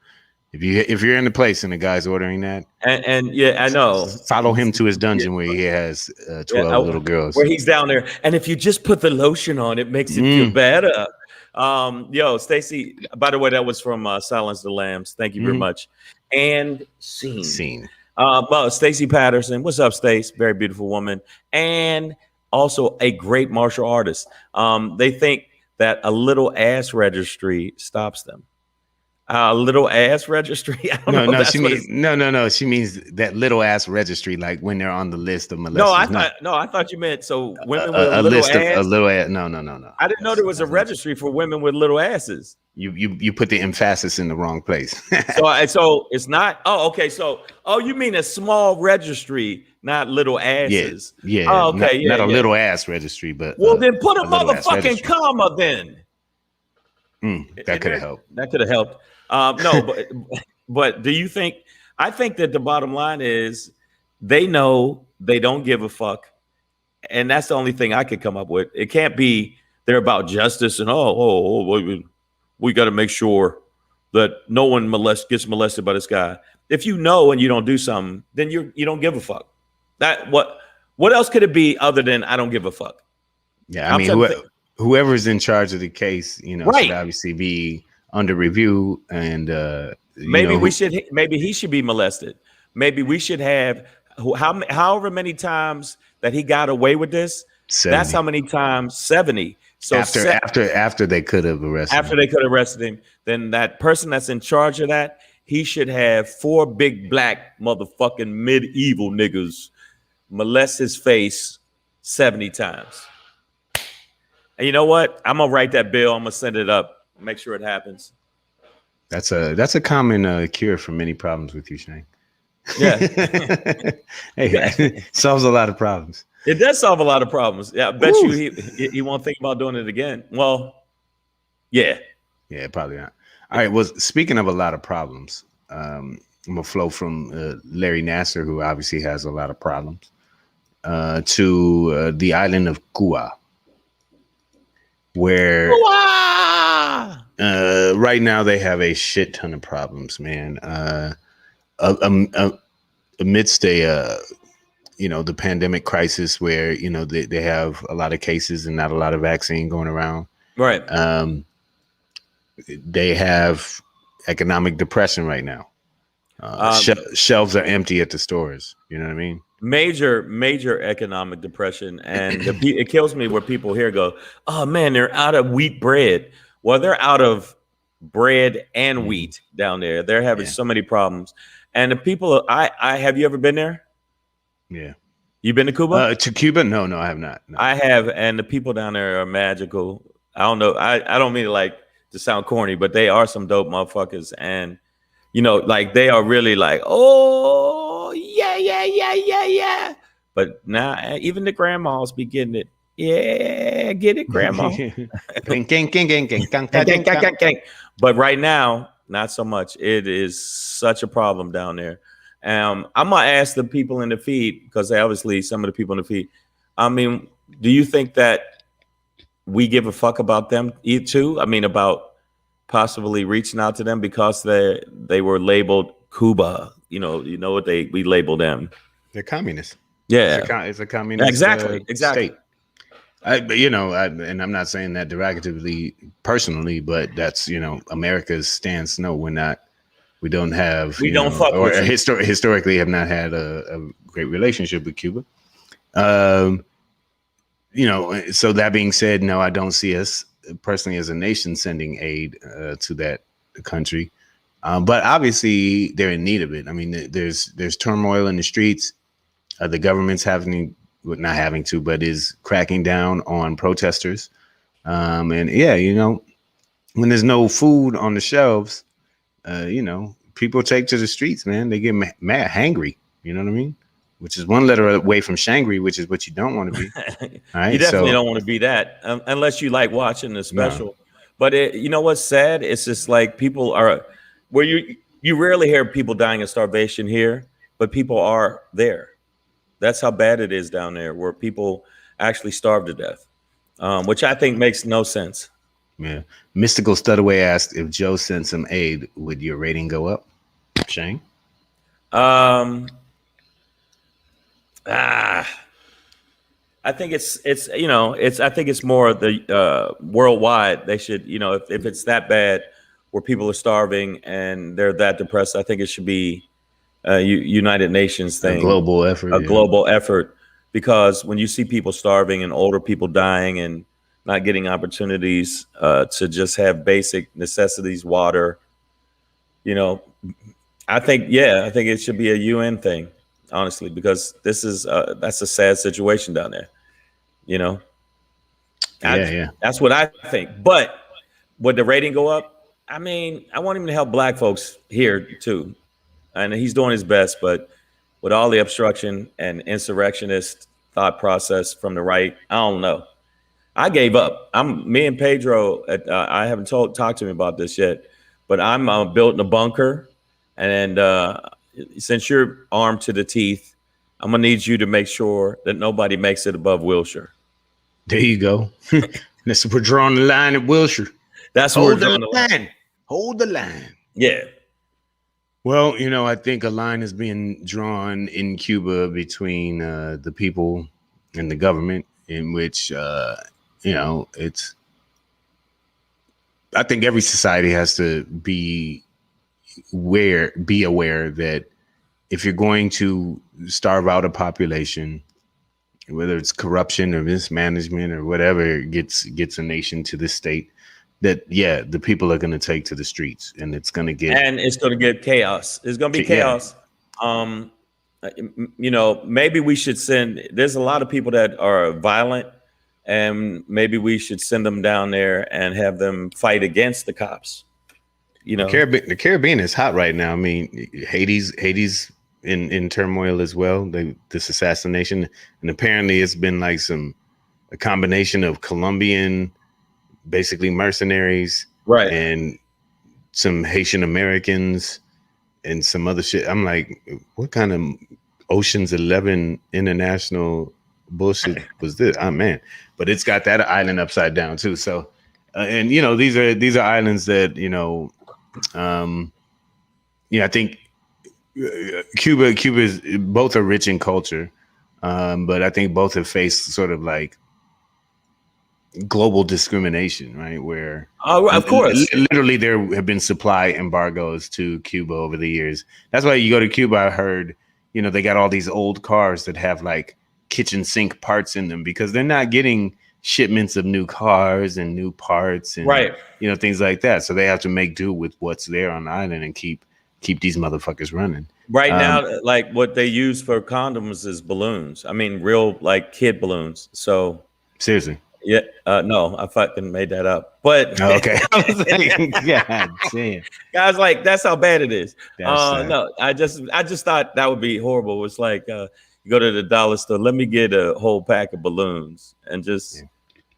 [SPEAKER 2] if you're in the place and the guy's ordering that,
[SPEAKER 1] and yeah, I know,
[SPEAKER 2] follow him to his dungeon where he has 12 little girls.
[SPEAKER 1] Where he's down there, and if you just put the lotion on, it makes it feel better. Stacy, by the way, that was from Silence the Lambs. Thank you very much. And scene. Well, Stacy Patterson. What's up, Stace? Very beautiful woman, and also a great martial artist. They think that a little ass registry stops them. Little ass registry. I don't
[SPEAKER 2] No,
[SPEAKER 1] know.
[SPEAKER 2] no,
[SPEAKER 1] That's
[SPEAKER 2] she
[SPEAKER 1] what
[SPEAKER 2] means
[SPEAKER 1] it's.
[SPEAKER 2] no. She means that little ass registry, like when they're on the list of
[SPEAKER 1] No,
[SPEAKER 2] molesters. Not
[SPEAKER 1] I thought you meant so women with a
[SPEAKER 2] a
[SPEAKER 1] little
[SPEAKER 2] list of a
[SPEAKER 1] ass.
[SPEAKER 2] little ass. No.
[SPEAKER 1] I didn't know there was a
[SPEAKER 2] That's not
[SPEAKER 1] registry for women with little asses.
[SPEAKER 2] you put the emphasis in the wrong place.
[SPEAKER 1] So it's not. Oh, okay. So you mean a small registry, not little
[SPEAKER 2] Yeah,
[SPEAKER 1] asses.
[SPEAKER 2] yeah.
[SPEAKER 1] Oh,
[SPEAKER 2] Not
[SPEAKER 1] okay. Yeah,
[SPEAKER 2] a
[SPEAKER 1] yeah.
[SPEAKER 2] little ass registry, but
[SPEAKER 1] Well, then put a
[SPEAKER 2] little ass
[SPEAKER 1] motherfucking
[SPEAKER 2] registry.
[SPEAKER 1] comma then.
[SPEAKER 2] That could have helped.
[SPEAKER 1] That could have helped. No, but do you think? I think that the bottom line is they know they don't give a fuck, and that's the only thing I could come up with. It can't be they're about justice and we got to make sure that no one gets molested by this guy. If you know and you don't do something, then you don't give a fuck. That what else could it be other than I don't give a fuck?
[SPEAKER 2] Yeah, I mean, whoever's in charge of the case, should
[SPEAKER 1] Right.
[SPEAKER 2] obviously be under review, and
[SPEAKER 1] Maybe he should be molested. Maybe we should have however many times that he got away with this.
[SPEAKER 2] 70.
[SPEAKER 1] That's how many times 70. So
[SPEAKER 2] after they could have arrested
[SPEAKER 1] him, then that person that's in charge of that, he should have 4 big black motherfucking medieval niggas molest his face 70 times. And you know what? I'm gonna write that bill. I'm gonna send it up. Make sure it happens.
[SPEAKER 2] That's a common cure for many problems with you, Shane.
[SPEAKER 1] Yeah.
[SPEAKER 2] Hey, solves a lot of problems.
[SPEAKER 1] It does solve a lot of problems. Yeah, I bet you he won't think about doing it again. Well, yeah.
[SPEAKER 2] Yeah, probably not. All right. Well, speaking of a lot of problems, I'm gonna flow from Larry Nassar, who obviously has a lot of problems, to the island of Cuba, where right now they have a shit ton of problems, man. Amidst the pandemic crisis, where they have a lot of cases and not a lot of vaccine going around.
[SPEAKER 1] Right.
[SPEAKER 2] They have economic depression right now. Shelves are empty at the stores. You know what I mean?
[SPEAKER 1] Major economic depression, and it kills me where people here go, "Oh man, they're out of wheat bread." Well, they're out of bread and wheat down there. They're having so many problems, and the people. I have you ever been there?
[SPEAKER 2] Yeah.
[SPEAKER 1] You been to Cuba?
[SPEAKER 2] To Cuba? No, I have not. No.
[SPEAKER 1] I have, and the people down there are magical. I don't know. I don't mean to sound corny, but they are some dope motherfuckers, and like they are really like, oh yeah. But now even the grandmas be getting it. Yeah, get it, grandma. But right now, not so much. It is such a problem down there. I'm gonna ask the people in the feed, because obviously some of the people in the feed. I mean, do you think that we give a fuck about them too? I mean, about possibly reaching out to them because they were labeled Cuba. You know what we label them?
[SPEAKER 2] They're communists.
[SPEAKER 1] Yeah,
[SPEAKER 2] it's a communist.
[SPEAKER 1] Exactly.
[SPEAKER 2] State. And I'm not saying that derogatively personally, but that's America's stance. No, we don't fuck or historically have not had a great relationship with Cuba. So that being said, no, I don't see us personally as a nation sending aid to that country. But obviously they're in need of it. I mean, there's turmoil in the streets. The government's not having to, but is cracking down on protesters. And yeah, when there's no food on the shelves, people take to the streets, man. They get mad, hangry. You know what I mean? Which is one letter away from shangry, which is what you don't want to be. All right?
[SPEAKER 1] You definitely don't want to be that unless you like watching the special. No. But you know what's sad? It's just like people are where you rarely hear people dying of starvation here, but people are there. That's how bad it is down there, where people actually starve to death, which I think makes no sense.
[SPEAKER 2] Yeah. Mystical Studaway asked, if Joe sent some aid, would your rating go up? Shane?
[SPEAKER 1] I think I think it's more the worldwide. They should, if it's that bad where people are starving and they're that depressed, I think it should be United Nations thing,
[SPEAKER 2] a global effort,
[SPEAKER 1] because when you see people starving and older people dying and not getting opportunities to just have basic necessities, water, you know, I think it should be a UN thing, honestly, because that's a sad situation down there. You know,
[SPEAKER 2] Yeah.
[SPEAKER 1] that's what I think. But would the rating go up? I mean, I want him to help black folks here too, and he's doing his best. But with all the obstruction and insurrectionist thought process from the right, I don't know. I gave up. Me and Pedro. I haven't talked to him about this yet, but I'm building a bunker, and since you're armed to the teeth, I'm gonna need you to make sure that nobody makes it above Wilshire.
[SPEAKER 2] There you go. We're drawing the line at Wilshire.
[SPEAKER 1] That's what we're drawing the line.
[SPEAKER 2] Hold the line.
[SPEAKER 1] Yeah.
[SPEAKER 2] Well, I think a line is being drawn in Cuba between the people and the government, in which it's. I think every society has to be aware that if you're going to starve out a population, whether it's corruption or mismanagement or whatever gets a nation to this state, that the people are going to take to the streets, and it's going to get
[SPEAKER 1] chaos. It's going to be chaos. Maybe we should there's a lot of people that are violent, and maybe we should send them down there and have them fight against the cops.
[SPEAKER 2] The Caribbean is hot right now. I mean, Haiti's in turmoil as well. This assassination, and apparently it's been like a combination of Colombian, basically mercenaries,
[SPEAKER 1] right,
[SPEAKER 2] and some Haitian Americans and some other shit. I'm like, what kind of Ocean's 11 international bullshit was this? Oh man, but it's got that island upside down too. So, and these are islands that I think Cuba is, both are rich in culture, but I think both have faced sort of like global discrimination, right? Where
[SPEAKER 1] of course,
[SPEAKER 2] literally there have been supply embargoes to Cuba over the years. That's why you go to Cuba, I heard, they got all these old cars that have like kitchen sink parts in them because they're not getting shipments of new cars and new parts and
[SPEAKER 1] right,
[SPEAKER 2] things like that. So they have to make do with what's there on the island and keep these motherfuckers running.
[SPEAKER 1] Right now, like what they use for condoms is balloons. I mean, real like kid balloons. So
[SPEAKER 2] seriously.
[SPEAKER 1] Yeah, no, I fucking made that up. But
[SPEAKER 2] okay, I was like, God damn.
[SPEAKER 1] Guys, like that's how bad it is. No, I just thought that would be horrible. It's like you go to the dollar store. Let me get a whole pack of balloons and just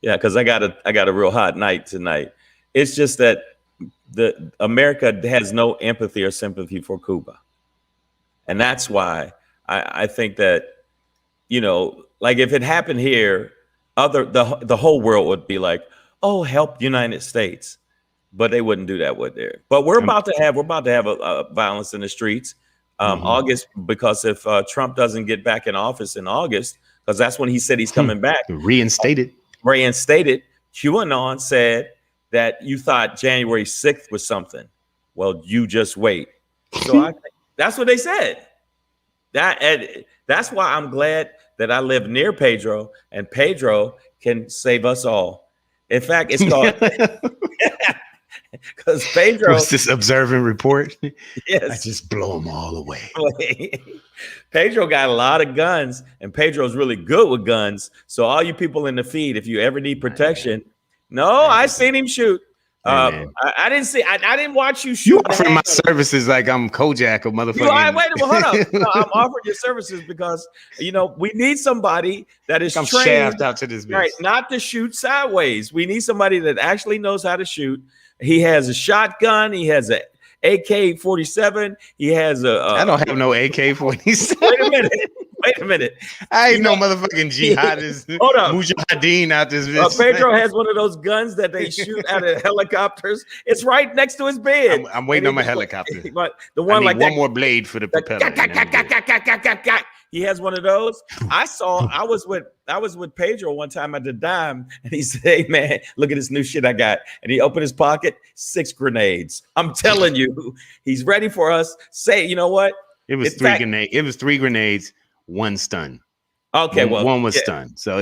[SPEAKER 1] because I got a real hot night tonight. It's just that the America has no empathy or sympathy for Cuba, and that's why I think that like if it happened here. The whole world would be like, oh, help United States, but they wouldn't do that with there. But we're about to have a violence in the streets, August, because if Trump doesn't get back in office in August, because that's when he said he's coming back,
[SPEAKER 2] reinstated.
[SPEAKER 1] QAnon said that you thought January 6th was something. Well, you just wait. So I think that's what they said. That's why I'm glad that I live near Pedro, and Pedro can save us all. In fact, it's called because Pedro.
[SPEAKER 2] What's this observing report?
[SPEAKER 1] Yes,
[SPEAKER 2] I just blow them all away.
[SPEAKER 1] Pedro got a lot of guns, and Pedro's really good with guns. So all you people in the feed, if you ever need protection, I seen him shoot. I didn't watch you shoot.
[SPEAKER 2] You offering my services like I'm Kojak or motherfucker.
[SPEAKER 1] Wait a minute, hold up. No, I'm offering your services because we need somebody that is trained
[SPEAKER 2] shaft out to this bitch.
[SPEAKER 1] Right, not to shoot sideways. We need somebody that actually knows how to shoot. He has a shotgun. He has a AK-47. He has a.
[SPEAKER 2] I don't have no AK-47.
[SPEAKER 1] Wait a minute.
[SPEAKER 2] I ain't no motherfucking jihadist.
[SPEAKER 1] Hold up.
[SPEAKER 2] Mujahideen out this bitch.
[SPEAKER 1] Pedro has one of those guns that they shoot out of helicopters. It's right next to his bed.
[SPEAKER 2] I'm waiting on my helicopter.
[SPEAKER 1] But the one like
[SPEAKER 2] one more blade for the propeller.
[SPEAKER 1] He has one of those. I was with Pedro one time at the dime, and he said, "Hey man, look at this new shit I got." And he opened his pocket, 6 grenades. I'm telling you, he's ready for us. Say, you know what?
[SPEAKER 2] It was 3 grenades. It was 3 grenades. 1 stun.
[SPEAKER 1] Okay,
[SPEAKER 2] one was stunned. So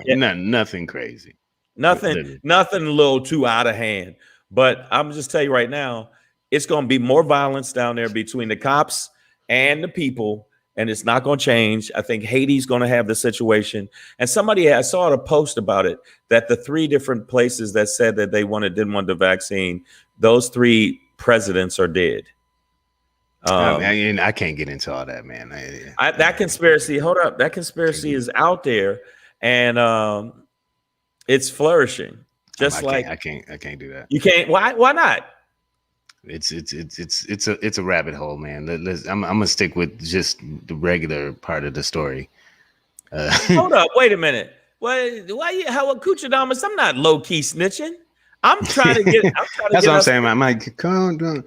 [SPEAKER 2] nothing crazy.
[SPEAKER 1] Nothing a little too out of hand. But I'm just tell you right now, it's going to be more violence down there between the cops and the people, and it's not going to change. I think Haiti's going to have the situation. And I saw a post about it, that the 3 different places that said that they didn't want the vaccine, those 3 presidents are dead.
[SPEAKER 2] I can't get into all that, man.
[SPEAKER 1] That conspiracy, hold up, that conspiracy is out there, and it's flourishing. I
[SPEAKER 2] can't do that.
[SPEAKER 1] You can't. Why not?
[SPEAKER 2] It's a rabbit hole, man. I'm gonna stick with just the regular part of the story.
[SPEAKER 1] Hold up, wait a minute. Why Kuchadamas? I'm not low key snitching. I'm trying to get.
[SPEAKER 2] That's what I'm saying. I'm like, come on.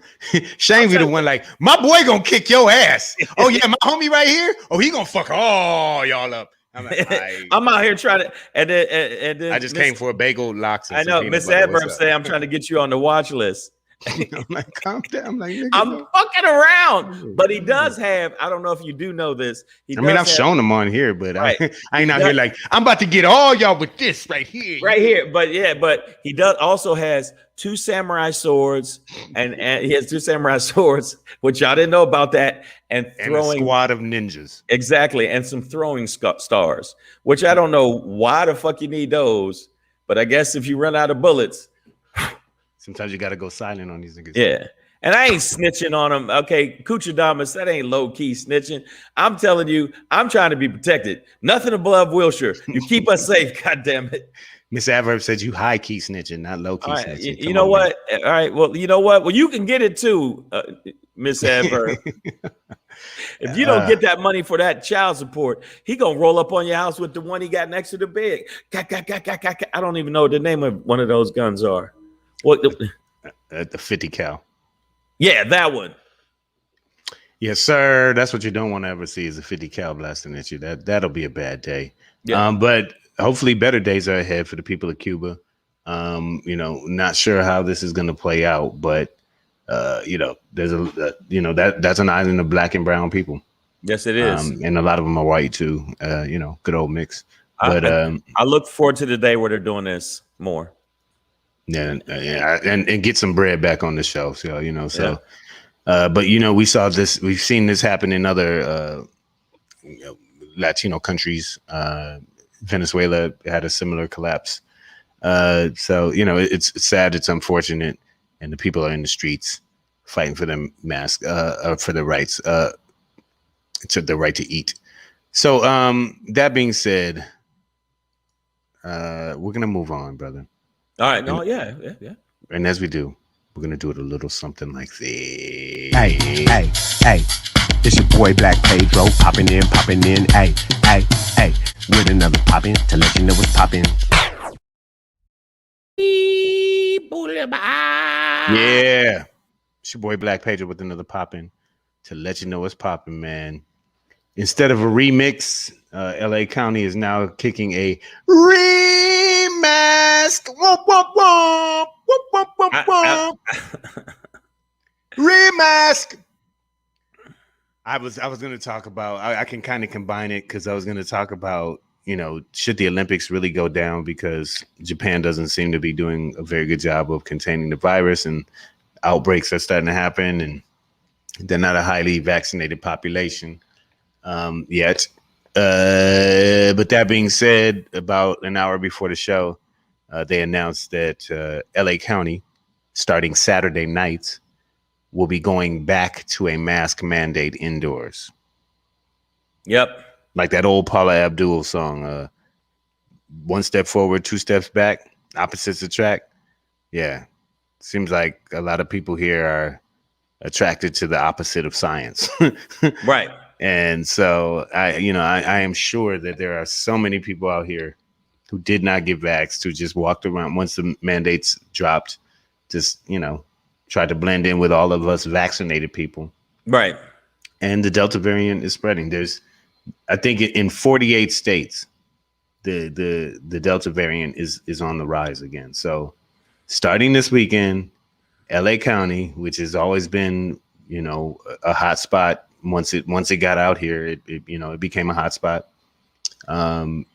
[SPEAKER 2] Shane be the one like, my boy gonna kick your ass. Oh yeah, my homie right here. Oh, he gonna fuck all y'all up. I'm like,
[SPEAKER 1] I'm out here trying to, and then
[SPEAKER 2] I just came for a bagel, lox.
[SPEAKER 1] I know Miss Adverb say I'm trying to get you on the watch list.
[SPEAKER 2] I'm like, calm down. I'm like,
[SPEAKER 1] I'm fucking around, but he does have. I don't know if you do know this.
[SPEAKER 2] I've shown him on here, but
[SPEAKER 1] right.
[SPEAKER 2] I ain't out here like I'm about to get all y'all with this right here.
[SPEAKER 1] Right here, but he also has 2 samurai swords, and he has 2 samurai swords, which y'all didn't know about that, and throwing
[SPEAKER 2] a squad of ninjas.
[SPEAKER 1] Exactly, and some throwing stars, which I don't know why the fuck you need those, but I guess if you run out of bullets.
[SPEAKER 2] Sometimes you got to go silent on these niggas.
[SPEAKER 1] Yeah. And I ain't snitching on them. Okay, Kuchadamas, that ain't low-key snitching. I'm telling you, I'm trying to be protected. Nothing above Wilshire. You keep us safe, God damn it.
[SPEAKER 2] Miss Adverb said you high-key snitching, not low-key snitching.
[SPEAKER 1] You know what? Man. All right, well, you know what? Well, you can get it too, Miss Adverb. If you don't get that money for that child support, he gonna roll up on your house with the one he got next to the bed. I don't even know what the name of one of those guns are. What
[SPEAKER 2] the 50 cal?
[SPEAKER 1] Yeah, that one.
[SPEAKER 2] Yes, sir. That's what you don't want to ever see is a 50 cal blasting at you. That'll be a bad day. Yeah. But hopefully better days are ahead for the people of Cuba. Not sure how this is going to play out, but there's that's an island of black and brown people.
[SPEAKER 1] Yes, it is.
[SPEAKER 2] And a lot of them are white too. Good old mix. But
[SPEAKER 1] I look forward to the day where they're doing this more.
[SPEAKER 2] Yeah, and get some bread back on the shelves, so. But we saw this. We've seen this happen in other Latino countries. Venezuela had a similar collapse. It's sad. It's unfortunate, and the people are in the streets fighting for them for their rights, to the right to eat. So that being said, we're gonna move on, brother.
[SPEAKER 1] All right. No, yeah.
[SPEAKER 2] And as we do, we're gonna do it a little something like this.
[SPEAKER 3] Hey, it's your boy Black Pedro popping in. Hey, with another poppin' to let you know what's poppin'.
[SPEAKER 2] Yeah, it's your boy Black Pedro with another poppin' to let you know what's poppin', man. Instead of a remix, LA County is now kicking a remask. Remask. I was going to talk about. I can kind of combine it because I was going to talk about should the Olympics really go down because Japan doesn't seem to be doing a very good job of containing the virus and outbreaks are starting to happen and they're not a highly vaccinated population. Yet. But that being said, about an hour before the show, they announced that LA County, starting Saturday night, will be going back to a mask mandate indoors.
[SPEAKER 1] Yep.
[SPEAKER 2] Like that old Paula Abdul song, 1 step forward, 2 steps back, opposites attract. Yeah. Seems like a lot of people here are attracted to the opposite of science.
[SPEAKER 1] Right.
[SPEAKER 2] And so I am sure that there are so many people out here who did not get vaxxed, who just walked around once the mandates dropped, just, tried to blend in with all of us vaccinated people.
[SPEAKER 1] Right.
[SPEAKER 2] And the Delta variant is spreading. I think in 48 states, the Delta variant is on the rise again. So starting this weekend, LA County, which has always been, a hot spot. Once it got out here, it became a hot spot. And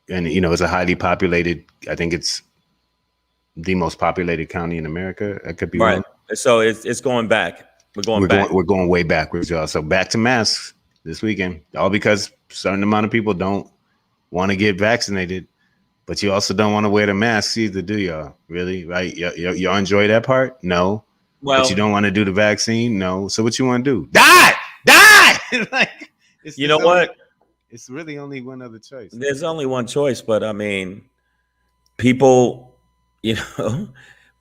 [SPEAKER 2] it's a highly populated. I think it's the most populated county in America. I could be wrong.
[SPEAKER 1] So it's going back. We're going
[SPEAKER 2] We're
[SPEAKER 1] back.
[SPEAKER 2] going we're going way backwards, y'all. So back to masks this weekend. All because a certain amount of people don't want to get vaccinated, but you also don't want to wear the masks either, do y'all? Really? Right? Y'all enjoy that part? No.
[SPEAKER 1] Well,
[SPEAKER 2] but you don't want to do the vaccine? No. So what you want to do? Die! Like,
[SPEAKER 1] you know what?
[SPEAKER 2] It's really only one other choice.
[SPEAKER 1] There's only one choice, but I mean, people,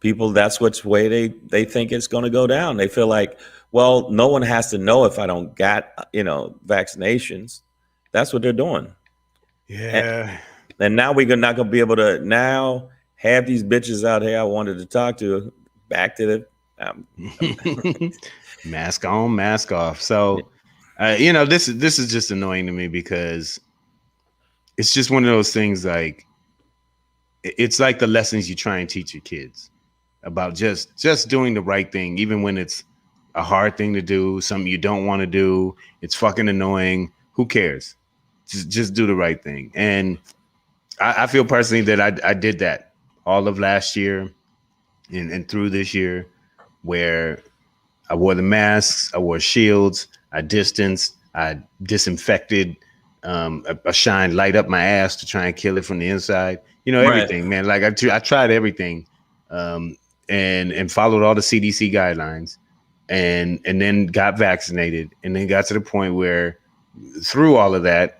[SPEAKER 1] people, that's which way they think it's going to go down. They feel like, well, no one has to know if I don't got, vaccinations. That's what they're doing.
[SPEAKER 2] Yeah.
[SPEAKER 1] And now we're not going to be able to now have these bitches out here I wanted to talk to back to the
[SPEAKER 2] mask on, mask off. So, this is just annoying to me because it's just one of those things. Like, it's like the lessons you try and teach your kids about just doing the right thing, even when it's a hard thing to do, something you don't want to do. It's fucking annoying. Who cares? Just do the right thing. And I feel personally that I did that all of last year and through this year, where I wore the masks, I wore shields, I distanced, I disinfected, I shined light up my ass to try and kill it from the inside. Everything, man. Like I tried everything, and followed all the CDC guidelines, and then got vaccinated, and then got to the point where through all of that,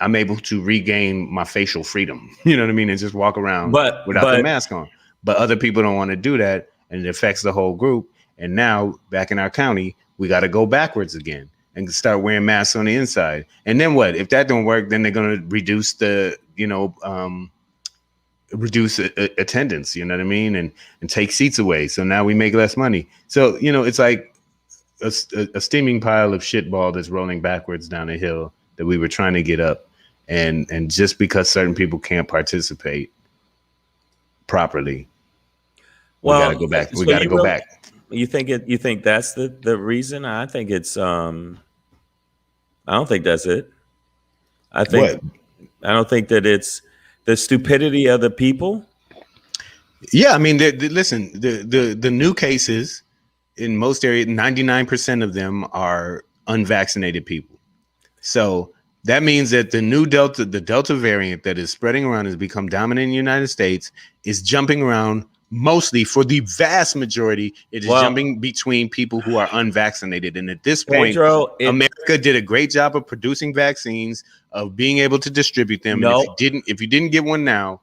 [SPEAKER 2] I'm able to regain my facial freedom. You know what I mean? And just walk around without the mask on. But other people don't want to do that, and it affects the whole group. And now back in our county, we got to go backwards again and start wearing masks on the inside. And then what? If that don't work, then they're going to reduce the, attendance, you know what I mean? And take seats away. So now we make less money. So, it's like a steaming pile of shitball that's rolling backwards down a hill that we were trying to get up. And just because certain people can't participate properly, we got to go back. We got to go back.
[SPEAKER 1] You think that's the reason? I think it's I don't think that's it. I don't think that it's the stupidity of the people.
[SPEAKER 2] Yeah, I mean, listen, the new cases in most areas, 99% of them are unvaccinated people. So that means that the Delta variant that is spreading around, has become dominant in the United States, is jumping around. Mostly, for the vast majority, it is jumping between people who are unvaccinated. And at this point,
[SPEAKER 1] Pedro,
[SPEAKER 2] America did a great job of producing vaccines, of being able to distribute them. No. And if you didn't get one now,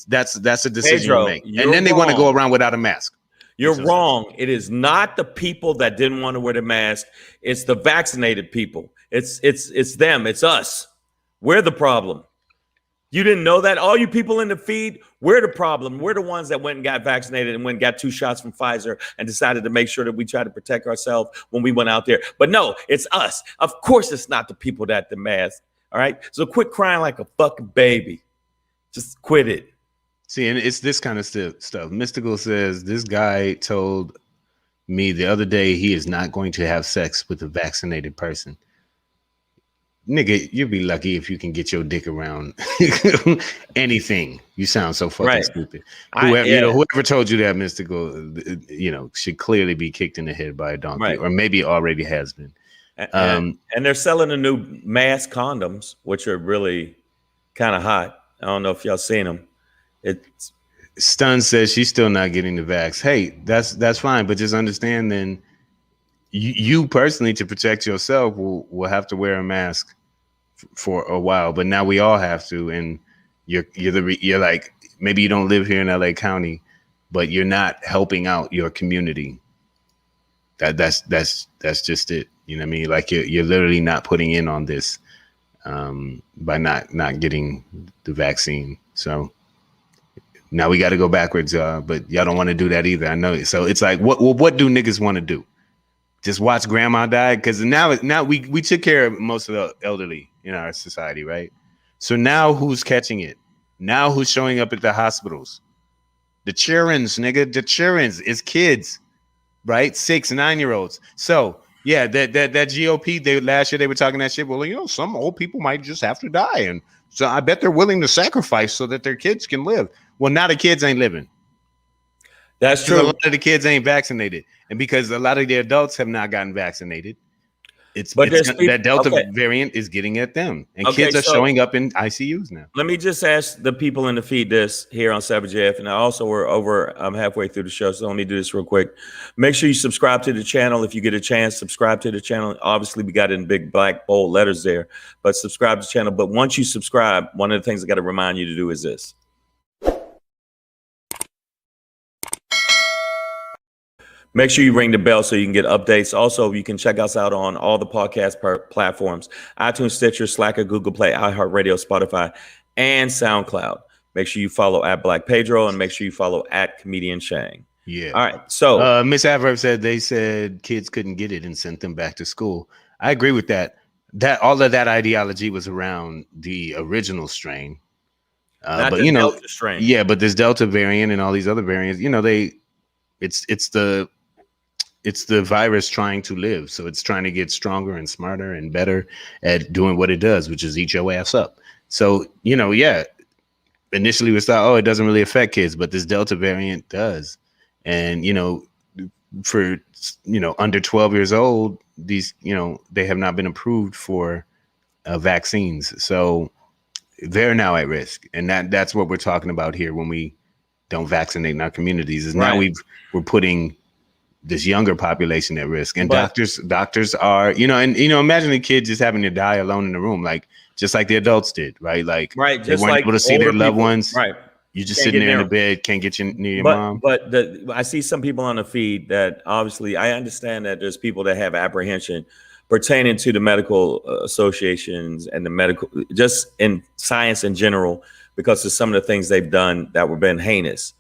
[SPEAKER 2] that's a decision
[SPEAKER 1] Pedro,
[SPEAKER 2] you make. And then they want to go around without a mask.
[SPEAKER 1] You're wrong. It is not the people that didn't want to wear the mask. It's the vaccinated people. It's them. It's us. We're the problem. You didn't know that? All you people in the feed, we're the problem. We're the ones that went and got vaccinated and went and got 2 shots from Pfizer and decided to make sure that we try to protect ourselves when we went out there. But no, it's us. Of course, it's not the people that the mask. All right. So quit crying like a fucking baby. Just quit it.
[SPEAKER 2] See, and it's this kind of stuff. Mystical says this guy told me the other day he is not going to have sex with a vaccinated person. Nigga, you'll be lucky if you can get your dick around anything. You sound so fucking stupid. Whoever told you that, Mystical, should clearly be kicked in the head by a donkey, or maybe already has been.
[SPEAKER 1] And they're selling the new mask condoms, which are really kind of hot. I don't know if y'all seen them. It's
[SPEAKER 2] Stun says she's still not getting the vax. Hey, that's fine, but just understand then you personally, to protect yourself, will have to wear a mask for a while. But now we all have to, and you're like, maybe you don't live here in LA County, but you're not helping out your community. That's just it. You know what I mean? Like you're literally not putting in on this by not getting the vaccine. So now we got to go backwards, but y'all don't want to do that either. I know. So it's like, what do niggas want to do? Just watch grandma die? Because now we took care of most of the elderly in our society, right? So now who's catching it? Now who's showing up at the hospitals? The childrens, nigga. The childrens is kids, right? 6, 9-year-olds. So yeah, that GOP, last year they were talking that shit. Well, some old people might just have to die, and so I bet they're willing to sacrifice so that their kids can live. Well, now the kids ain't living.
[SPEAKER 1] That's
[SPEAKER 2] Because a
[SPEAKER 1] true.
[SPEAKER 2] lot of the kids ain't vaccinated, and because a lot of the adults have not gotten vaccinated,
[SPEAKER 1] But there's people.
[SPEAKER 2] that Delta
[SPEAKER 1] Okay.
[SPEAKER 2] variant is getting at them, and
[SPEAKER 1] Okay,
[SPEAKER 2] kids are
[SPEAKER 1] so
[SPEAKER 2] showing up in ICUs now.
[SPEAKER 1] let me just ask the people in the feed this here on Savage AF, and I also we're over halfway through the show, so let me do this real quick. Make sure you subscribe to the channel if you get a chance. Subscribe to the channel. Obviously, we got it in big black bold letters there, but subscribe to the channel. But once you subscribe, one of the things I got to remind you to do is this. Make sure you ring the bell so you can get updates. Also, you can check us out on all the podcast platforms: iTunes, Stitcher, Slacker, Google Play, iHeartRadio, Spotify, and SoundCloud. Make sure you follow at Black Pedro and make sure you follow at Comedian Shang.
[SPEAKER 2] Yeah.
[SPEAKER 1] All right. So
[SPEAKER 2] Miss Adverb said they said kids couldn't get it and sent them back to school. I agree with that. That all of that ideology was around the original strain.
[SPEAKER 1] not
[SPEAKER 2] But
[SPEAKER 1] the
[SPEAKER 2] you know,
[SPEAKER 1] Delta strain.
[SPEAKER 2] yeah, but this Delta variant and all these other variants, you know, it's the virus trying to live. So it's trying to get stronger and smarter and better at doing what it does, which is eat your ass up. So, you know, yeah, initially we thought, oh, it doesn't really affect kids, but this Delta variant does. And, you know, for, you know, under 12 years old, these, you know, they have not been approved for vaccines. So they're now at risk. And that's what we're talking about here when we don't vaccinate in our communities is now we're putting this younger population at risk. And doctors are, you know, and, you know, imagine a kid just having to die alone in the room, like, just like the adults did, right? Like, they weren't able to see their loved ones.
[SPEAKER 1] Right.
[SPEAKER 2] You're just sitting there in the bed, can't get near your mom.
[SPEAKER 1] But I see some people on the feed that obviously I understand that there's people that have apprehension pertaining to the medical associations and the medical, just in science in general, because of some of the things they've done that were been heinous.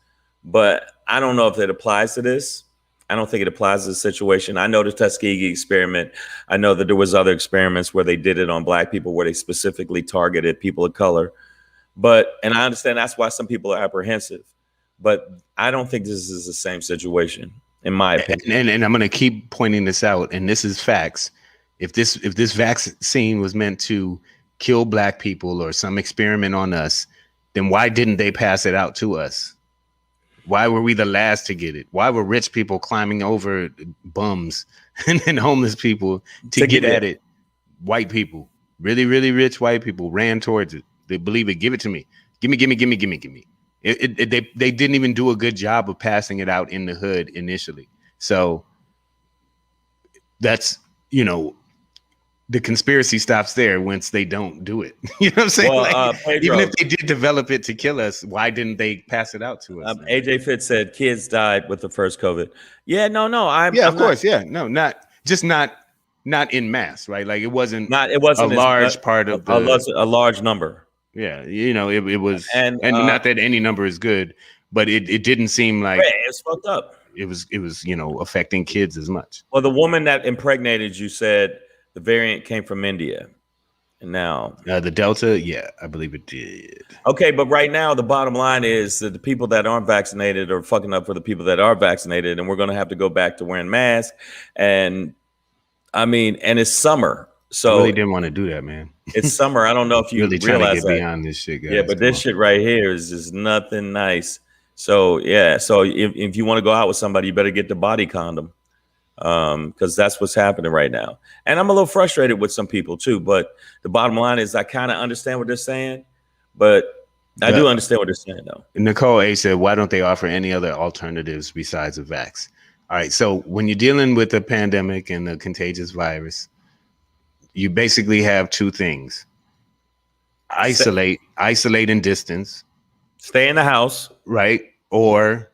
[SPEAKER 1] But I don't know if it applies to this. I don't think it applies to the situation. I know the Tuskegee experiment. I know that there was other experiments where they did it on black people, where they specifically targeted people of color. And I understand that's why some people are apprehensive. But I don't think this is the same situation, in my opinion.
[SPEAKER 2] And I'm going to keep pointing this out, and this is facts. If this vaccine was meant to kill black people or some experiment on us, then why didn't they pass it out to us? Why were we the last to get it? Why were rich people climbing over bums and homeless people to get at it? White people, really, really rich white people ran towards it. They believe it. Give it to me. Give me. They didn't even do a good job of passing it out in the hood initially. So that's, you know, the conspiracy stops there once they don't do it. You know what I'm saying?
[SPEAKER 1] Well, Pedro,
[SPEAKER 2] even if they did develop it to kill us, why didn't they pass it out to us?
[SPEAKER 1] AJ Fitz said kids died with the first COVID. Yeah, no.
[SPEAKER 2] Of course. Yeah, no, not in mass, right? Like it wasn't a large part of
[SPEAKER 1] a large number.
[SPEAKER 2] Yeah, you know, it was, and not that any number is good, but it didn't seem like
[SPEAKER 1] it's fucked up.
[SPEAKER 2] It was, you know, affecting kids as much.
[SPEAKER 1] Well, the woman that impregnated you said the variant came from India. And now
[SPEAKER 2] the Delta, yeah, I believe it did.
[SPEAKER 1] Okay, but right now the bottom line is that the people that aren't vaccinated are fucking up for the people that are vaccinated, and we're going to have to go back to wearing masks. And I mean, and it's summer, so
[SPEAKER 2] I really didn't want to do that, man.
[SPEAKER 1] It's summer. I don't know if you
[SPEAKER 2] really
[SPEAKER 1] realize
[SPEAKER 2] trying to get beyond this shit, guys.
[SPEAKER 1] Yeah, but this shit right here is just nothing nice. So yeah, so if you want to go out with somebody, you better get the body condom. Because that's what's happening right now. And I'm a little frustrated with some people too, but the bottom line is I kind of understand what they're saying, but I do understand what they're saying though.
[SPEAKER 2] Nicole A said, why don't they offer any other alternatives besides a vax? All right, so when you're dealing with a pandemic and a contagious virus, you basically have two things: isolate and distance,
[SPEAKER 1] stay in the house,
[SPEAKER 2] right? Or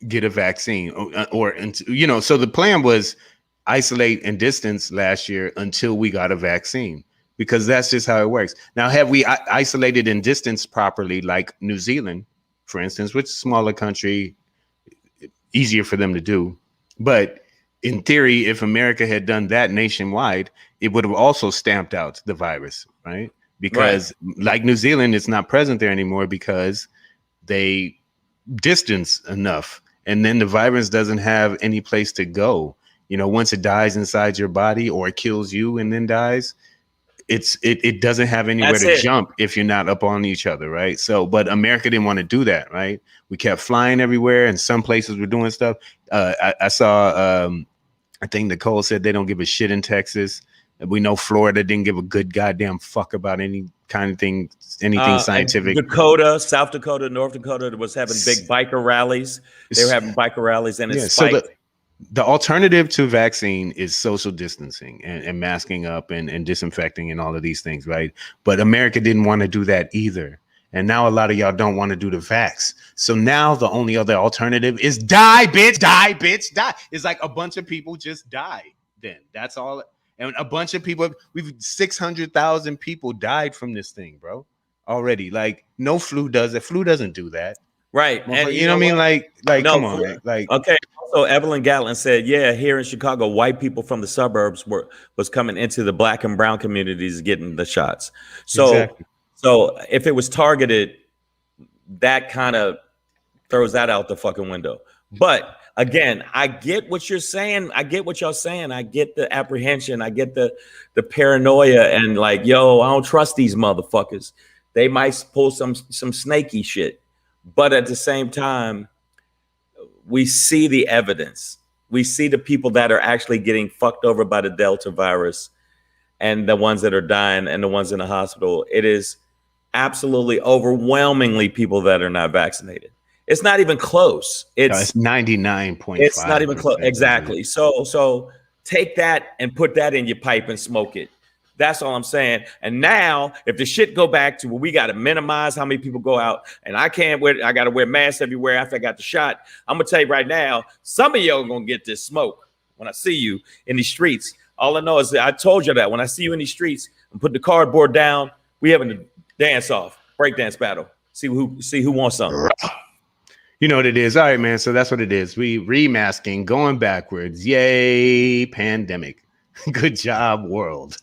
[SPEAKER 2] get a vaccine, or you know, so the plan was isolate and distance last year until we got a vaccine, because that's just how it works. Now, have we isolated and distanced properly, like New Zealand, for instance, which is a smaller country, easier for them to do? But in theory, if America had done that nationwide, it would have also stamped out the virus, right? Because like New Zealand, it's not present there anymore because they distance enough. And then the virus doesn't have any place to go. You know, once it dies inside your body or it kills you and then dies, it doesn't have anywhere
[SPEAKER 1] That's
[SPEAKER 2] to
[SPEAKER 1] it.
[SPEAKER 2] jump if you're not up on each other, right? So, but America didn't want to do that, right? We kept flying everywhere, and some places were doing stuff. I saw, I think Nicole said they don't give a shit in Texas. We know Florida didn't give a good goddamn fuck about any kind of thing, anything scientific.
[SPEAKER 1] Dakota, South Dakota, North Dakota was having big biker rallies. They were having biker rallies, and it's
[SPEAKER 2] so the alternative to vaccine is social distancing and masking up and disinfecting and all of these things, right? But America didn't want to do that either. And now a lot of y'all don't want to do the vax. So now the only other alternative is die, bitch, die, bitch, die. It's like a bunch of people just died then. That's all. And a bunch of people, 600,000 people died from this thing, bro, already. Like, no flu does it. Flu doesn't do that.
[SPEAKER 1] Right.
[SPEAKER 2] And you know what I mean? Like, no, come on, man. Like,
[SPEAKER 1] okay. Also, Evelyn Gatlin said, yeah, here in Chicago, white people from the suburbs was coming into the black and brown communities getting the shots. So,
[SPEAKER 2] exactly.
[SPEAKER 1] So if it was targeted, that kind of throws that out the fucking window. But again, I get what you're saying. I get what y'all saying. I get the apprehension. I get the paranoia and like, yo, I don't trust these motherfuckers. They might pull some snaky shit. But at the same time, we see the evidence. We see the people that are actually getting fucked over by the Delta virus and the ones that are dying and the ones in the hospital. It is absolutely overwhelmingly people that are not vaccinated. It's not even close. It's
[SPEAKER 2] 99.5.
[SPEAKER 1] It's not even close. Exactly. So take that and put that in your pipe and smoke it. That's all I'm saying. And now, if the shit go back to where we got to minimize how many people go out, and I got to wear masks everywhere after I got the shot. I'm gonna tell you right now, some of y'all are gonna get this smoke when I see you in these streets. All I know is that I told you that when I see you in these streets, I'm putting the cardboard down. We having a dance off, breakdance battle. See who wants something.
[SPEAKER 2] You know what it is. All right, man. So that's what it is. We remasking, going backwards. Yay, pandemic. Good job, world.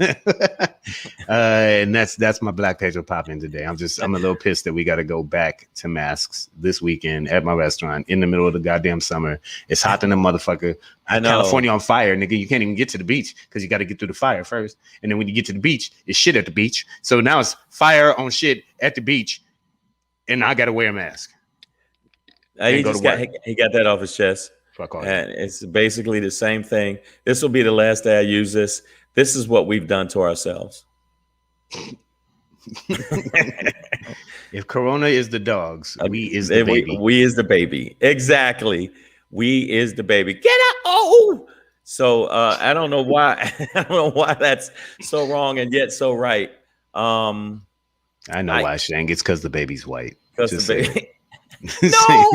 [SPEAKER 2] And that's my Black Pedro pop in today. I'm a little pissed that we got to go back to masks this weekend at my restaurant in the middle of the goddamn summer. It's hot than a motherfucker.
[SPEAKER 1] I know.
[SPEAKER 2] California on fire, nigga. You can't even get to the beach because you got to get through the fire first. And then when you get to the beach, it's shit at the beach. So now it's fire on shit at the beach. And I got to wear a mask.
[SPEAKER 1] He got that off his chest.
[SPEAKER 2] Fuck off.
[SPEAKER 1] And it's basically the same thing. This will be the last day I use this. This is what we've done to ourselves.
[SPEAKER 2] If Corona is the dogs, we is the baby.
[SPEAKER 1] We is the baby. Exactly. We is the baby. Get out. Oh. So I don't know why. I don't know why that's so wrong and yet so right.
[SPEAKER 2] I know why, Shank. It's because the baby's white.
[SPEAKER 1] Because the baby.
[SPEAKER 2] No,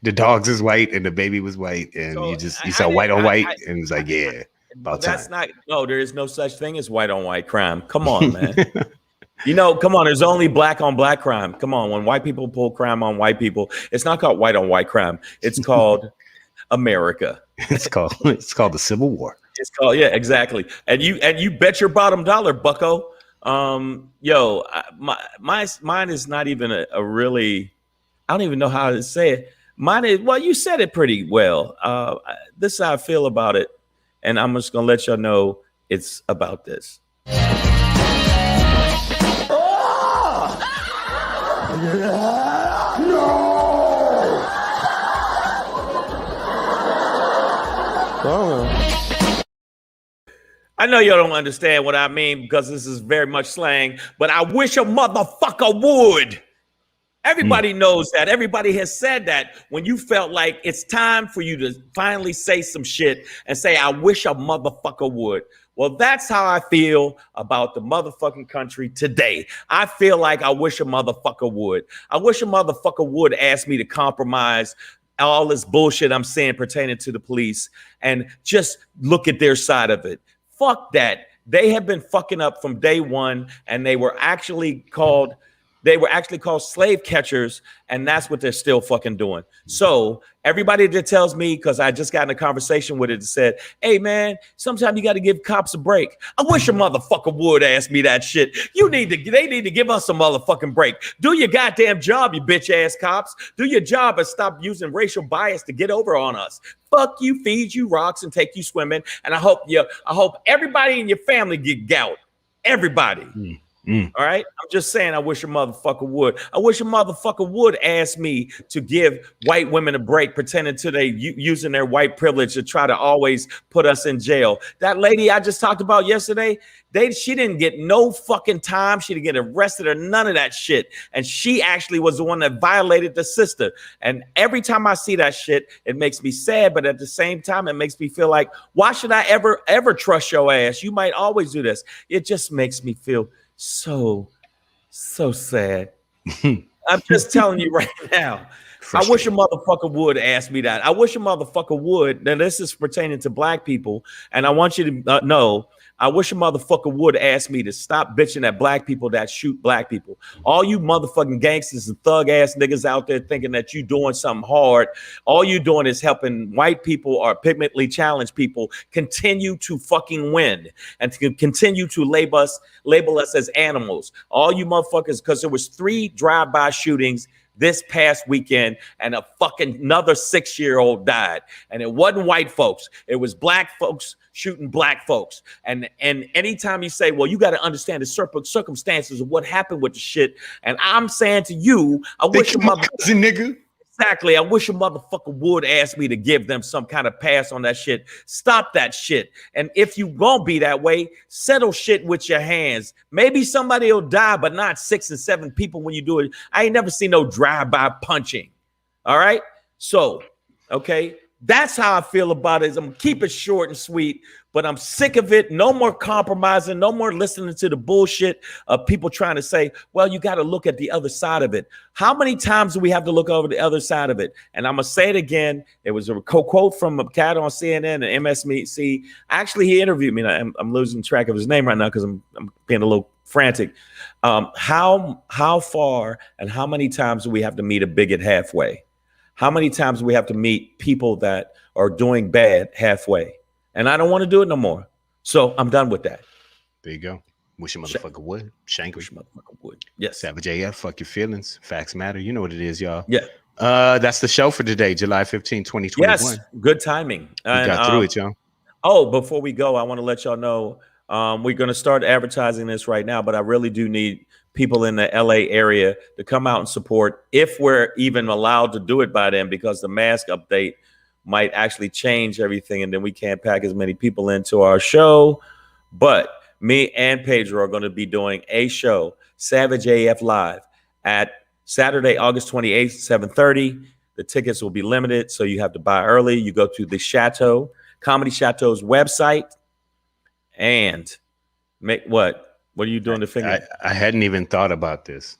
[SPEAKER 2] the dogs is white and the baby was white, and so you saw white on white, and it's like, yeah, about
[SPEAKER 1] that's
[SPEAKER 2] time.
[SPEAKER 1] No, there is no such thing as white on white crime. Come on, man. Come on. There's only black on black crime. Come on, when white people pull crime on white people, it's not called white on white crime. It's called America.
[SPEAKER 2] It's called the Civil War.
[SPEAKER 1] It's called exactly. And you bet your bottom dollar, Bucko. Mine is not even a really. I don't even know how to say it. Mine is, well, you said it pretty well. This is how I feel about it. And I'm just going to let y'all know it's about this. I know y'all don't understand what I mean because this is very much slang, but I wish a motherfucker would. Everybody knows that. Everybody has said that when you felt like it's time for you to finally say some shit and say, I wish a motherfucker would. Well, that's how I feel about the motherfucking country today. I feel like I wish a motherfucker would. I wish a motherfucker would ask me to compromise all this bullshit I'm saying pertaining to the police and just look at their side of it. Fuck that. They have been fucking up from day one, and they were actually called slave catchers, and that's what they're still fucking doing. So everybody that tells me, because I just got in a conversation with it, said, hey man, sometimes you got to give cops a break. I wish a motherfucker would ask me that shit. They need to give us a motherfucking break. Do your goddamn job, you bitch ass cops. Do your job and stop using racial bias to get over on us. Fuck you, feed you rocks, and take you swimming. And I hope everybody in your family get gout. Everybody. All right. I'm just saying, I wish a motherfucker would. I wish a motherfucker would ask me to give white women a break, pretending to they using their white privilege to try to always put us in jail. That lady I just talked about yesterday, she didn't get no fucking time. She didn't get arrested or none of that shit. And she actually was the one that violated the sister. And every time I see that shit, it makes me sad. But at the same time, it makes me feel like, why should I ever trust your ass? You might always do this. It just makes me feel so sad. I'm just telling you right now. I wish a motherfucker would ask me that. I wish a motherfucker would. Now, this is pertaining to black people, and I want you to know, I wish a motherfucker would ask me to stop bitching at black people that shoot black people. All you motherfucking gangsters and thug ass niggas out there thinking that you doing something hard. All you doing is helping white people or pigmentally challenged people continue to fucking win and to continue to label us as animals. All you motherfuckers, because there was 3 drive-by shootings this past weekend, and a fucking another 6-year-old died. And it wasn't white folks. It was black folks shooting black folks. And anytime you say, well, you got to understand the circumstances of what happened with the shit. And I'm saying to you, I wish a motherfucker, nigga. Exactly. I wish a motherfucker would ask me to give them some kind of pass on that shit. Stop that shit. And if you won't be that way, settle shit with your hands. Maybe somebody will die, but not 6 and 7 people when you do it. I ain't never seen no drive-by punching. All right. So, okay. That's how I feel about it. I'm gonna keep it short and sweet, but I'm sick of it. No more compromising, no more listening to the bullshit of people trying to say, well, you got to look at the other side of it. How many times do we have to look over the other side of it? And I'm gonna say it again. It was a quote from a cat on CNN and MSNBC. Actually, he interviewed me. I'm losing track of his name right now because I'm being a little frantic. How far and how many times do we have to meet a bigot halfway? How many times do we have to meet people that are doing bad halfway? And I don't want to do it no more. So I'm done with that.
[SPEAKER 2] There you go. Wish a motherfucker would. Shank.
[SPEAKER 1] Wish a motherfucker would. Yes.
[SPEAKER 2] Savage AF, fuck your feelings. Facts matter. You know what it is, y'all.
[SPEAKER 1] Yeah.
[SPEAKER 2] That's the show for today, July 15, 2021.
[SPEAKER 1] Yes. Good timing.
[SPEAKER 2] We got through it, y'all.
[SPEAKER 1] Oh, before we go, I want to let y'all know we're going to start advertising this right now, but I really do need people in the LA area to come out and support if we're even allowed to do it by then, because the mask update might actually change everything and then we can't pack as many people into our show. But me and Pedro are going to be doing a show, Savage AF Live, at Saturday, August 28th, 7:30. The tickets will be limited, so you have to buy early. You go to the Chateau, Comedy Chateau's website, and make what? What are you doing to finger?
[SPEAKER 2] I hadn't even thought about this.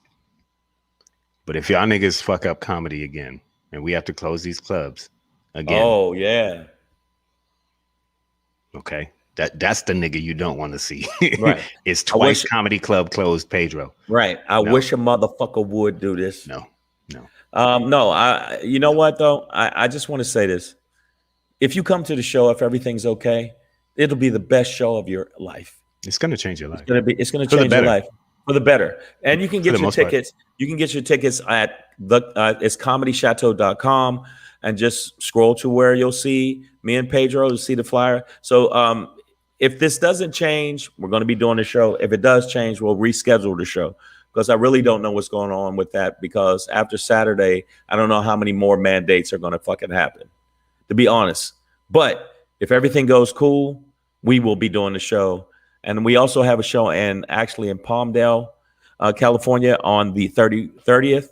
[SPEAKER 2] But if y'all niggas fuck up comedy again and we have to close these clubs again.
[SPEAKER 1] Oh, yeah.
[SPEAKER 2] Okay. That's the nigga you don't want to see.
[SPEAKER 1] Right.
[SPEAKER 2] It's twice comedy club closed, Pedro.
[SPEAKER 1] Right. I wish a motherfucker would do this.
[SPEAKER 2] No.
[SPEAKER 1] You know what though? I just want to say this. If you come to the show, if everything's okay, it'll be the best show of your life.
[SPEAKER 2] It's going to change your life.
[SPEAKER 1] It's going to change your life for the better. And you can get your tickets. You can get your tickets at it's comedychateau.com and just scroll to where you'll see me and Pedro to see the flyer. So if this doesn't change, we're going to be doing the show. If it does change, we'll reschedule the show, because I really don't know what's going on with that, because after Saturday, I don't know how many more mandates are going to fucking happen, to be honest. But if everything goes cool, we will be doing the show. And we also have a show in Palmdale, California on the 31st.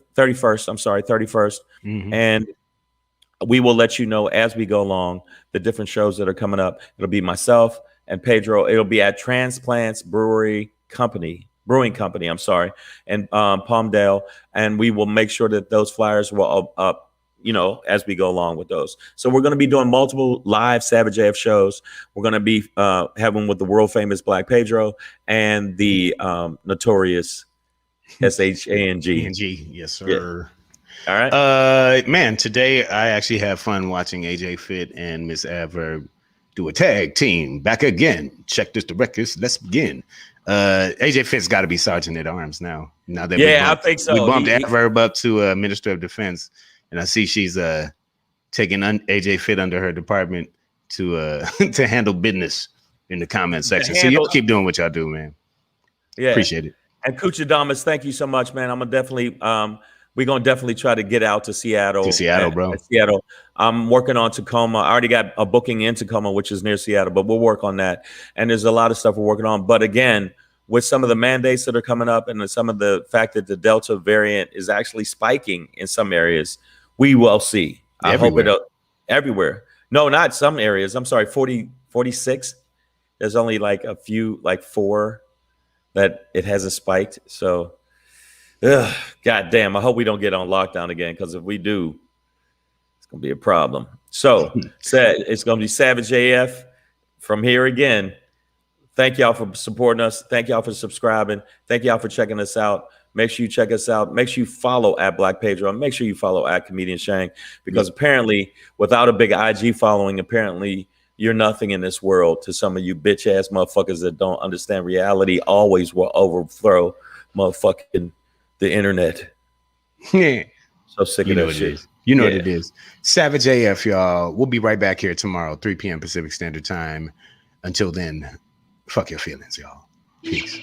[SPEAKER 1] Mm-hmm. And we will let you know as we go along the different shows that are coming up. It'll be myself and Pedro. It'll be at Transplants Brewing Company, in Palmdale. And we will make sure that those flyers will up, as we go along with those. So we're going to be doing multiple live Savage AF shows. We're going to be having with the world famous Black Pedro and the notorious SHANG.
[SPEAKER 2] Yes, sir.
[SPEAKER 1] Yeah. All right.
[SPEAKER 2] Man, today I actually have fun watching AJ Fit and Miss Adverb do a tag team back again. Check this the records. Let's begin. AJ Fit's got to be Sergeant at Arms now. Now that
[SPEAKER 1] I think so.
[SPEAKER 2] We bumped Adverb up to Minister of Defense. And I see she's taking AJ Fit under her department to handle business in the comment section. So y'all keep doing what y'all do, man.
[SPEAKER 1] Yeah.
[SPEAKER 2] Appreciate it.
[SPEAKER 1] And Kuchadamas, thank you so much, man. I'm gonna definitely we're gonna definitely try to get out to Seattle.
[SPEAKER 2] To Seattle, bro.
[SPEAKER 1] Seattle. I'm working on Tacoma. I already got a booking in Tacoma, which is near Seattle, but we'll work on that. And there's a lot of stuff we're working on. But again, with some of the mandates that are coming up and some of the fact that the Delta variant is actually spiking in some areas, we will see. I hope it everywhere. No, not some areas. I'm sorry, 46. There's only like a few, like 4 that it hasn't spiked. So, God damn, I hope we don't get on lockdown again, because if we do, it's going to be a problem. So, it's going to be Savage AF from here again. Thank y'all for supporting us. Thank y'all for subscribing. Thank y'all for checking us out. Make sure you check us out. Make sure you follow at Black Pedro. Make sure you follow at Comedian Shang, because apparently, without a big IG following, apparently you're nothing in this world to some of you bitch ass motherfuckers that don't understand reality. Always will overthrow motherfucking the internet.
[SPEAKER 2] Yeah.
[SPEAKER 1] So sick of that shit.
[SPEAKER 2] You know what it is. Savage AF, y'all. We'll be right back here tomorrow, 3 p.m. Pacific Standard Time. Until then, fuck your feelings, y'all. Peace.